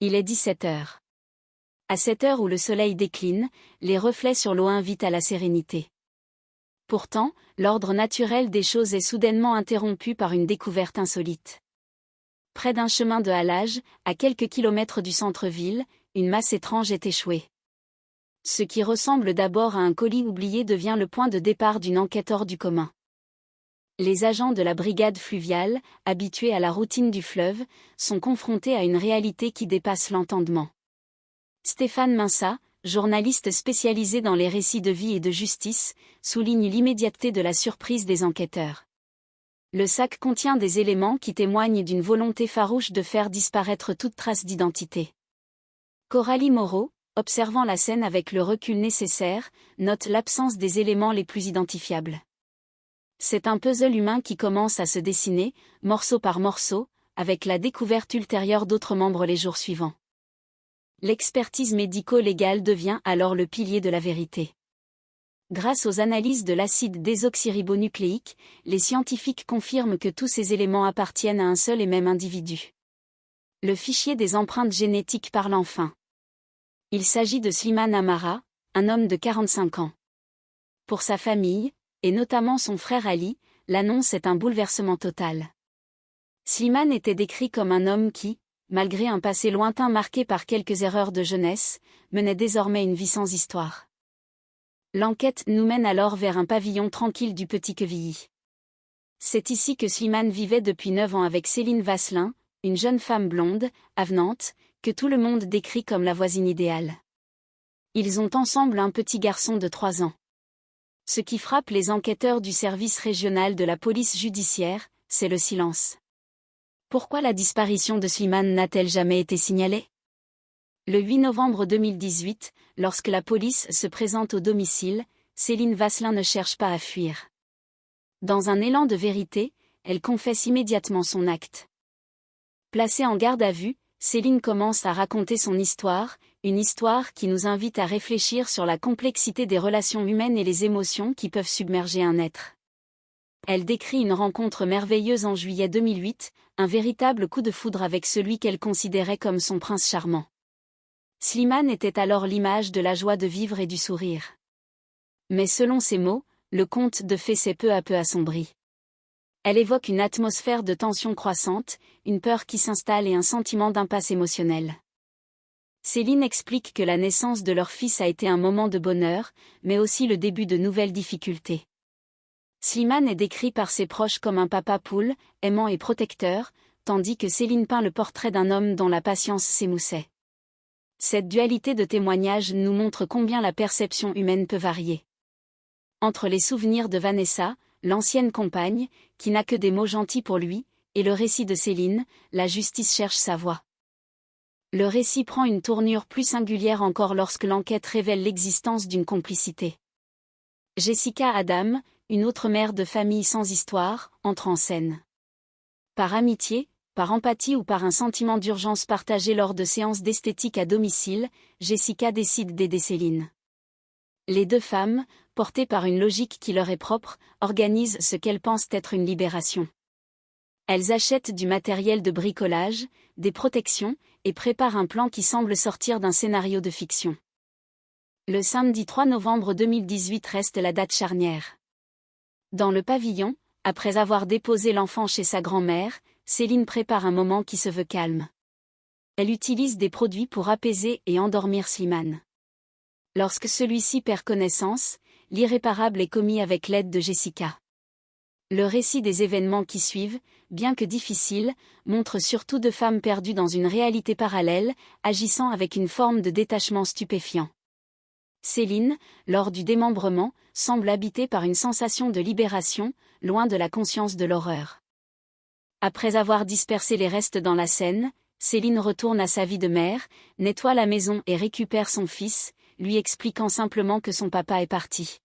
Il est 17h. À cette heure où le soleil décline, les reflets sur l'eau invitent à la sérénité. Pourtant, l'ordre naturel des choses est soudainement interrompu par une découverte insolite. Près d'un chemin de halage, à quelques kilomètres du centre-ville, une masse étrange est échouée. Ce qui ressemble d'abord à un colis oublié devient le point de départ d'une enquête hors du commun. Les agents de la brigade fluviale, habitués à la routine du fleuve, sont confrontés à une réalité qui dépasse l'entendement. Stéphane Minsat, journaliste spécialisé dans les récits de vie et de justice, souligne l'immédiateté de la surprise des enquêteurs. Le sac contient des éléments qui témoignent d'une volonté farouche de faire disparaître toute trace d'identité. Coralie Moreau, observant la scène avec le recul nécessaire, note l'absence des éléments les plus identifiables. C'est un puzzle humain qui commence à se dessiner, morceau par morceau, avec la découverte ultérieure d'autres membres les jours suivants. L'expertise médico-légale devient alors le pilier de la vérité. Grâce aux analyses de l'acide désoxyribonucléique, les scientifiques confirment que tous ces éléments appartiennent à un seul et même individu. Le fichier des empreintes génétiques parle enfin. Il s'agit de Slimane Amara, un homme de 45 ans. Pour sa famille, et notamment son frère Ali, l'annonce est un bouleversement total. Slimane était décrit comme un homme qui, malgré un passé lointain marqué par quelques erreurs de jeunesse, menait désormais une vie sans histoire. L'enquête nous mène alors vers un pavillon tranquille du Petit-Quevilly. C'est ici que Slimane vivait depuis 9 ans avec Céline Vasselin, une jeune femme blonde, avenante, que tout le monde décrit comme la voisine idéale. Ils ont ensemble un petit garçon de 3 ans. Ce qui frappe les enquêteurs du service régional de la police judiciaire, c'est le silence. Pourquoi la disparition de Slimane n'a-t-elle jamais été signalée ? Le 8 novembre 2018, lorsque la police se présente au domicile, Céline Vasselin ne cherche pas à fuir. Dans un élan de vérité, elle confesse immédiatement son acte. Placée en garde à vue, Céline commence à raconter son histoire, une histoire qui nous invite à réfléchir sur la complexité des relations humaines et les émotions qui peuvent submerger un être. Elle décrit une rencontre merveilleuse en juillet 2008, un véritable coup de foudre avec celui qu'elle considérait comme son prince charmant. Slimane était alors l'image de la joie de vivre et du sourire. Mais selon ses mots, le conte de fées s'est peu à peu assombri. Elle évoque une atmosphère de tension croissante, une peur qui s'installe et un sentiment d'impasse émotionnelle. Céline explique que la naissance de leur fils a été un moment de bonheur, mais aussi le début de nouvelles difficultés. Slimane est décrit par ses proches comme un papa poule, aimant et protecteur, tandis que Céline peint le portrait d'un homme dont la patience s'émoussait. Cette dualité de témoignages nous montre combien la perception humaine peut varier. Entre les souvenirs de Vanessa, l'ancienne compagne, qui n'a que des mots gentils pour lui, et le récit de Céline, la justice cherche sa voie. Le récit prend une tournure plus singulière encore lorsque l'enquête révèle l'existence d'une complicité. Jessica Adam, une autre mère de famille sans histoire, entre en scène. Par amitié, par empathie ou par un sentiment d'urgence partagé lors de séances d'esthétique à domicile, Jessica décide d'aider Céline. Les deux femmes, portées par une logique qui leur est propre, organisent ce qu'elles pensent être une libération. Elles achètent du matériel de bricolage, des protections, et préparent un plan qui semble sortir d'un scénario de fiction. Le samedi 3 novembre 2018 reste la date charnière. Dans le pavillon, après avoir déposé l'enfant chez sa grand-mère, Céline prépare un moment qui se veut calme. Elle utilise des produits pour apaiser et endormir Slimane. Lorsque celui-ci perd connaissance, l'irréparable est commis avec l'aide de Jessica. Le récit des événements qui suivent, bien que difficile, montre surtout deux femmes perdues dans une réalité parallèle, agissant avec une forme de détachement stupéfiant. Céline, lors du démembrement, semble habitée par une sensation de libération, loin de la conscience de l'horreur. Après avoir dispersé les restes dans la Seine, Céline retourne à sa vie de mère, nettoie la maison et récupère son fils, lui expliquant simplement que son papa est parti.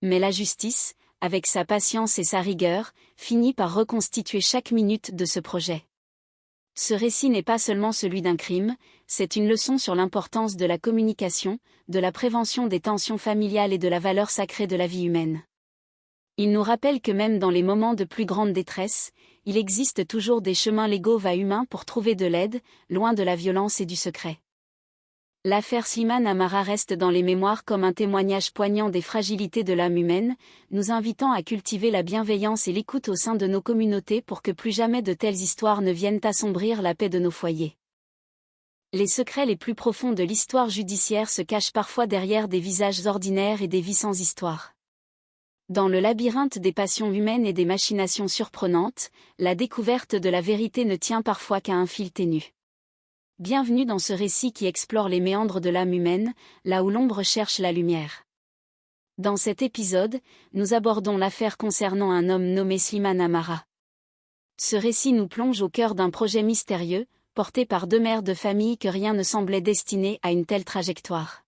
Mais la justice, avec sa patience et sa rigueur, finit par reconstituer chaque minute de ce projet. Ce récit n'est pas seulement celui d'un crime, c'est une leçon sur l'importance de la communication, de la prévention des tensions familiales et de la valeur sacrée de la vie humaine. Il nous rappelle que même dans les moments de plus grande détresse, il existe toujours des chemins légaux humains pour trouver de l'aide, loin de la violence et du secret. L'affaire Slimane Amara reste dans les mémoires comme un témoignage poignant des fragilités de l'âme humaine, nous invitant à cultiver la bienveillance et l'écoute au sein de nos communautés pour que plus jamais de telles histoires ne viennent assombrir la paix de nos foyers. Les secrets les plus profonds de l'histoire judiciaire se cachent parfois derrière des visages ordinaires et des vies sans histoire. Dans le labyrinthe des passions humaines et des machinations surprenantes, la découverte de la vérité ne tient parfois qu'à un fil ténu. Bienvenue dans ce récit qui explore les méandres de l'âme humaine, là où l'ombre cherche la lumière. Dans cet épisode, nous abordons l'affaire concernant un homme nommé Slimane Amara. Ce récit nous plonge au cœur d'un projet mystérieux, porté par deux mères de famille que rien ne semblait destiné à une telle trajectoire.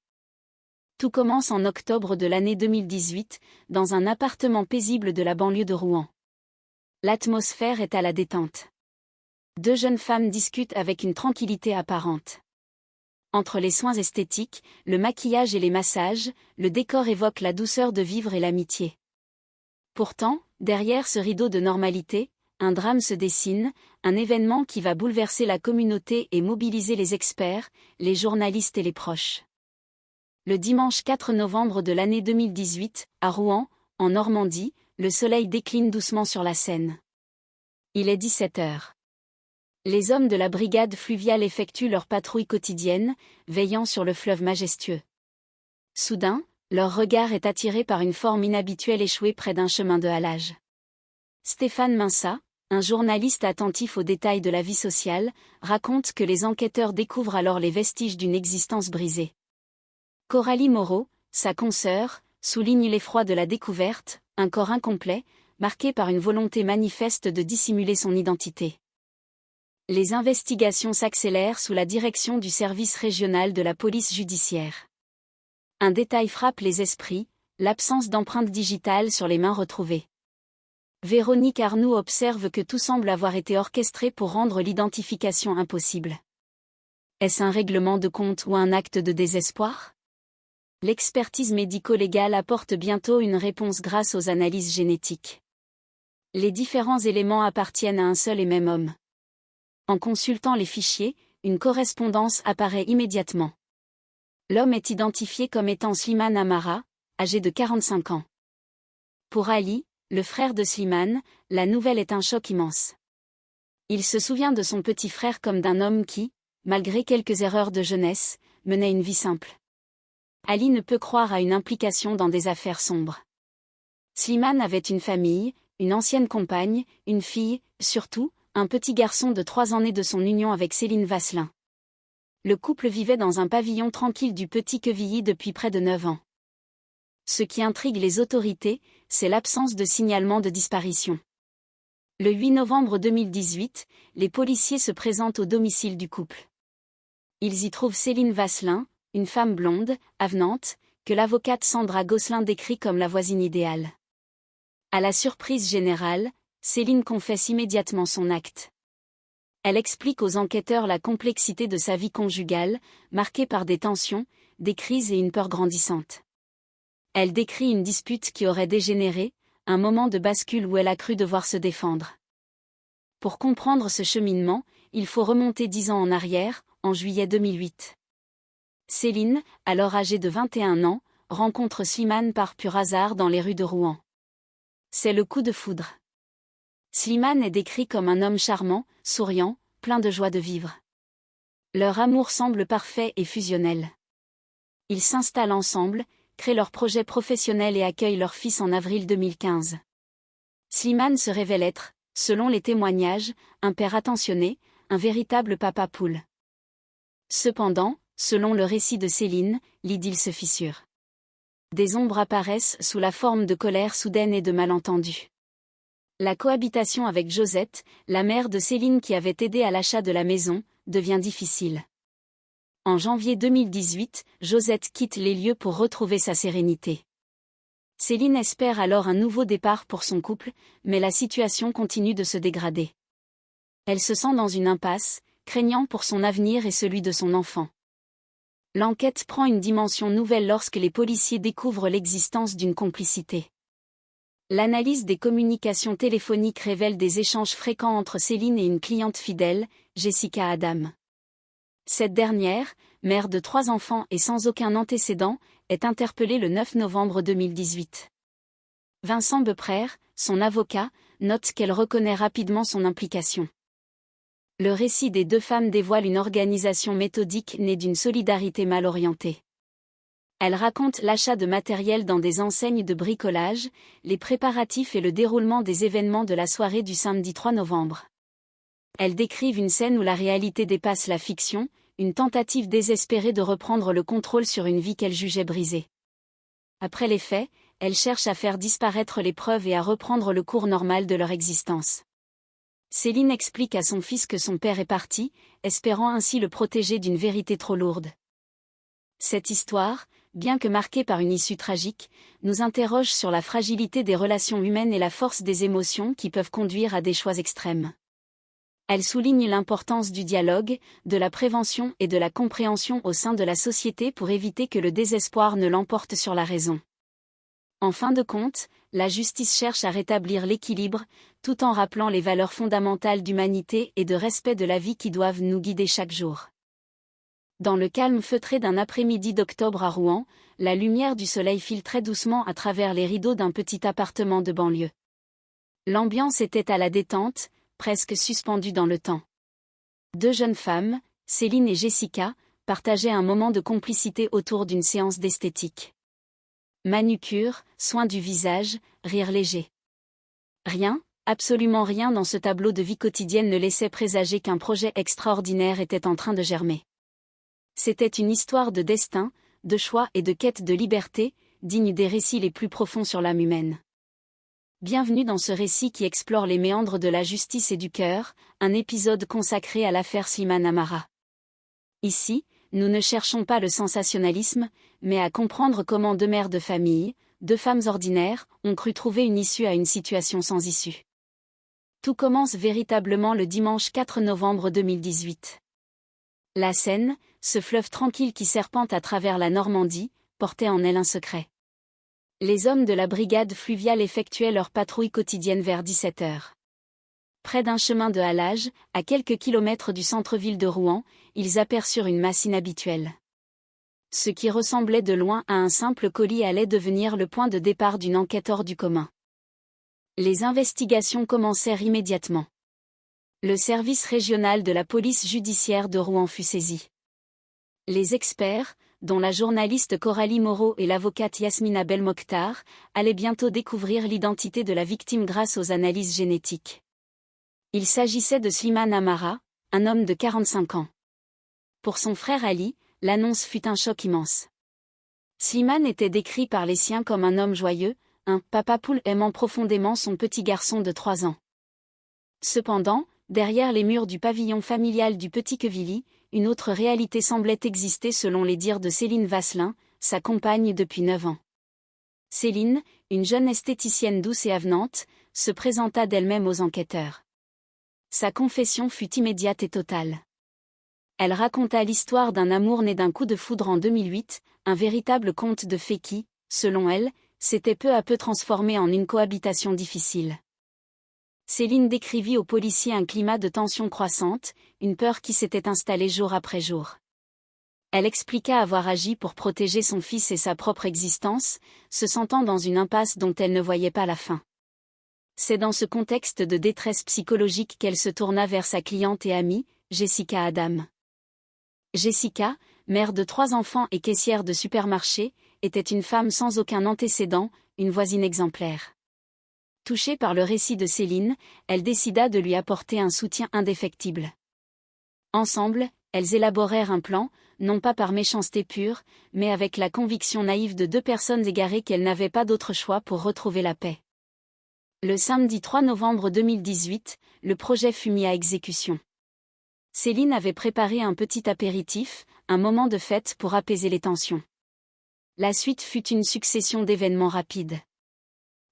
Tout commence en octobre de l'année 2018, dans un appartement paisible de la banlieue de Rouen. L'atmosphère est à la détente. Deux jeunes femmes discutent avec une tranquillité apparente. Entre les soins esthétiques, le maquillage et les massages, le décor évoque la douceur de vivre et l'amitié. Pourtant, derrière ce rideau de normalité, un drame se dessine, un événement qui va bouleverser la communauté et mobiliser les experts, les journalistes et les proches. Le dimanche 4 novembre de l'année 2018, à Rouen, en Normandie, le soleil décline doucement sur la Seine. Il est 17h. Les hommes de la brigade fluviale effectuent leur patrouille quotidienne, veillant sur le fleuve majestueux. Soudain, leur regard est attiré par une forme inhabituelle échouée près d'un chemin de halage. Stéphane Minsat, un journaliste attentif aux détails de la vie sociale, raconte que les enquêteurs découvrent alors les vestiges d'une existence brisée. Coralie Moreau, sa consoeur, souligne l'effroi de la découverte, un corps incomplet, marqué par une volonté manifeste de dissimuler son identité. Les investigations s'accélèrent sous la direction du service régional de la police judiciaire. Un détail frappe les esprits, l'absence d'empreintes digitales sur les mains retrouvées. Véronique Arnoux observe que tout semble avoir été orchestré pour rendre l'identification impossible. Est-ce un règlement de compte ou un acte de désespoir ? L'expertise médico-légale apporte bientôt une réponse grâce aux analyses génétiques. Les différents éléments appartiennent à un seul et même homme. En consultant les fichiers, une correspondance apparaît immédiatement. L'homme est identifié comme étant Slimane Amara, âgé de 45 ans. Pour Ali, le frère de Slimane, la nouvelle est un choc immense. Il se souvient de son petit frère comme d'un homme qui, malgré quelques erreurs de jeunesse, menait une vie simple. Ali ne peut croire à une implication dans des affaires sombres. Slimane avait une famille, une ancienne compagne, une fille, surtout, un petit garçon de 3 ans né de son union avec Céline Vasselin. Le couple vivait dans un pavillon tranquille du Petit-Quevilly depuis près de 9 ans. Ce qui intrigue les autorités, c'est l'absence de signalement de disparition. Le 8 novembre 2018, les policiers se présentent au domicile du couple. Ils y trouvent Céline Vasselin, une femme blonde, avenante, que l'avocate Sandra Gosselin décrit comme la voisine idéale. À la surprise générale, Céline confesse immédiatement son acte. Elle explique aux enquêteurs la complexité de sa vie conjugale, marquée par des tensions, des crises et une peur grandissante. Elle décrit une dispute qui aurait dégénéré, un moment de bascule où elle a cru devoir se défendre. Pour comprendre ce cheminement, il faut remonter 10 ans en arrière, en juillet 2008. Céline, alors âgée de 21 ans, rencontre Slimane par pur hasard dans les rues de Rouen. C'est le coup de foudre. Slimane est décrit comme un homme charmant, souriant, plein de joie de vivre. Leur amour semble parfait et fusionnel. Ils s'installent ensemble, créent leur projet professionnel et accueillent leur fils en avril 2015. Slimane se révèle être, selon les témoignages, un père attentionné, un véritable papa poule. Cependant, selon le récit de Céline, l'idylle se fissure. Des ombres apparaissent sous la forme de colère soudaine et de malentendus. La cohabitation avec Josette, la mère de Céline qui avait aidé à l'achat de la maison, devient difficile. En janvier 2018, Josette quitte les lieux pour retrouver sa sérénité. Céline espère alors un nouveau départ pour son couple, mais la situation continue de se dégrader. Elle se sent dans une impasse, craignant pour son avenir et celui de son enfant. L'enquête prend une dimension nouvelle lorsque les policiers découvrent l'existence d'une complicité. L'analyse des communications téléphoniques révèle des échanges fréquents entre Céline et une cliente fidèle, Jessica Adam. Cette dernière, mère de 3 enfants et sans aucun antécédent, est interpellée le 9 novembre 2018. Vincent Beprère, son avocat, note qu'elle reconnaît rapidement son implication. Le récit des 2 femmes dévoile une organisation méthodique née d'une solidarité mal orientée. Elle raconte l'achat de matériel dans des enseignes de bricolage, les préparatifs et le déroulement des événements de la soirée du samedi 3 novembre. Elles décrivent une scène où la réalité dépasse la fiction, une tentative désespérée de reprendre le contrôle sur une vie qu'elles jugeaient brisée. Après les faits, elles cherchent à faire disparaître les preuves et à reprendre le cours normal de leur existence. Céline explique à son fils que son père est parti, espérant ainsi le protéger d'une vérité trop lourde. Cette histoire, bien que marquée par une issue tragique, nous interroge sur la fragilité des relations humaines et la force des émotions qui peuvent conduire à des choix extrêmes. Elle souligne l'importance du dialogue, de la prévention et de la compréhension au sein de la société pour éviter que le désespoir ne l'emporte sur la raison. En fin de compte, la justice cherche à rétablir l'équilibre, tout en rappelant les valeurs fondamentales d'humanité et de respect de la vie qui doivent nous guider chaque jour. Dans le calme feutré d'un après-midi d'octobre à Rouen, la lumière du soleil filtrait doucement à travers les rideaux d'un petit appartement de banlieue. L'ambiance était à la détente, presque suspendue dans le temps. Deux jeunes femmes, Céline et Jessica, partageaient un moment de complicité autour d'une séance d'esthétique. Manucure, soins du visage, rire léger. Rien, absolument rien dans ce tableau de vie quotidienne ne laissait présager qu'un projet extraordinaire était en train de germer. C'était une histoire de destin, de choix et de quête de liberté, digne des récits les plus profonds sur l'âme humaine. Bienvenue dans ce récit qui explore les méandres de la justice et du cœur, un épisode consacré à l'affaire Slimane Amara. Ici, nous ne cherchons pas le sensationnalisme, mais à comprendre comment deux mères de famille, deux femmes ordinaires, ont cru trouver une issue à une situation sans issue. Tout commence véritablement le dimanche 4 novembre 2018. La Seine, ce fleuve tranquille qui serpente à travers la Normandie, portait en elle un secret. Les hommes de la brigade fluviale effectuaient leur patrouille quotidienne vers 17h. Près d'un chemin de halage, à quelques kilomètres du centre-ville de Rouen, ils aperçurent une masse inhabituelle. Ce qui ressemblait de loin à un simple colis allait devenir le point de départ d'une enquête hors du commun. Les investigations commencèrent immédiatement. Le service régional de la police judiciaire de Rouen fut saisi. Les experts, dont la journaliste Coralie Moreau et l'avocate Yasmina Belmokhtar, allaient bientôt découvrir l'identité de la victime grâce aux analyses génétiques. Il s'agissait de Slimane Amara, un homme de 45 ans. Pour son frère Ali, l'annonce fut un choc immense. Slimane était décrit par les siens comme un homme joyeux, un papa poule aimant profondément son petit garçon de 3 ans. Cependant, derrière les murs du pavillon familial du Petit Quevilly, une autre réalité semblait exister selon les dires de Céline Vasselin, sa compagne depuis 9 ans. Céline, une jeune esthéticienne douce et avenante, se présenta d'elle-même aux enquêteurs. Sa confession fut immédiate et totale. Elle raconta l'histoire d'un amour né d'un coup de foudre en 2008, un véritable conte de fées qui, selon elle, s'était peu à peu transformé en une cohabitation difficile. Céline décrivit aux policiers un climat de tension croissante, une peur qui s'était installée jour après jour. Elle expliqua avoir agi pour protéger son fils et sa propre existence, se sentant dans une impasse dont elle ne voyait pas la fin. C'est dans ce contexte de détresse psychologique qu'elle se tourna vers sa cliente et amie, Jessica Adam. Jessica, mère de 3 enfants et caissière de supermarché, était une femme sans aucun antécédent, une voisine exemplaire. Touchée par le récit de Céline, elle décida de lui apporter un soutien indéfectible. Ensemble, elles élaborèrent un plan, non pas par méchanceté pure, mais avec la conviction naïve de 2 personnes égarées qu'elles n'avaient pas d'autre choix pour retrouver la paix. Le samedi 3 novembre 2018, le projet fut mis à exécution. Céline avait préparé un petit apéritif, un moment de fête pour apaiser les tensions. La suite fut une succession d'événements rapides.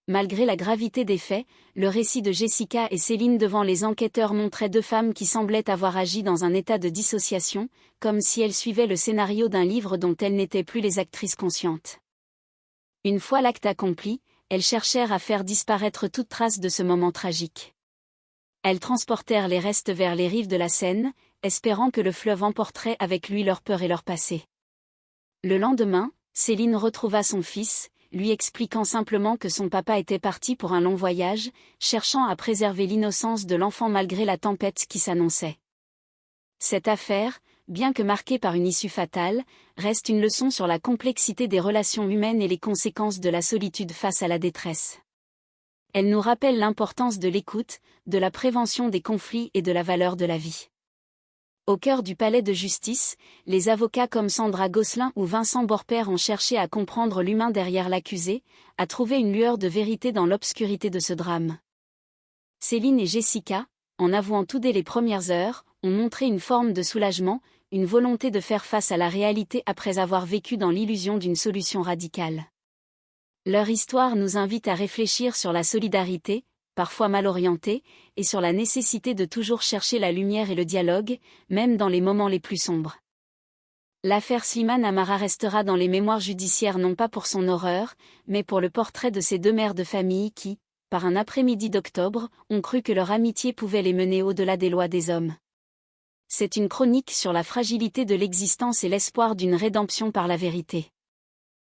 Malgré la gravité des faits, le récit de Jessica et Céline devant les enquêteurs montrait 2 femmes qui semblaient avoir agi dans un état de dissociation, comme si elles suivaient le scénario d'un livre dont elles n'étaient plus les actrices conscientes. Une fois l'acte accompli, elles cherchèrent à faire disparaître toute trace de ce moment tragique. Elles transportèrent les restes vers les rives de la Seine, espérant que le fleuve emporterait avec lui leur peur et leur passé. Le lendemain, Céline retrouva son fils, lui expliquant simplement que son papa était parti pour un long voyage, cherchant à préserver l'innocence de l'enfant malgré la tempête qui s'annonçait. Cette affaire, bien que marquée par une issue fatale, reste une leçon sur la complexité des relations humaines et les conséquences de la solitude face à la détresse. Elle nous rappelle l'importance de l'écoute, de la prévention des conflits et de la valeur de la vie. Au cœur du palais de justice, les avocats comme Sandra Gosselin ou Vincent Borpère ont cherché à comprendre l'humain derrière l'accusé, à trouver une lueur de vérité dans l'obscurité de ce drame. Céline et Jessica, en avouant tout dès les premières heures, ont montré une forme de soulagement, une volonté de faire face à la réalité après avoir vécu dans l'illusion d'une solution radicale. Leur histoire nous invite à réfléchir sur la solidarité, parfois mal orientée, et sur la nécessité de toujours chercher la lumière et le dialogue, même dans les moments les plus sombres. L'affaire Slimane Amara restera dans les mémoires judiciaires non pas pour son horreur, mais pour le portrait de ces deux mères de famille qui, par un après-midi d'octobre, ont cru que leur amitié pouvait les mener au-delà des lois des hommes. C'est une chronique sur la fragilité de l'existence et l'espoir d'une rédemption par la vérité.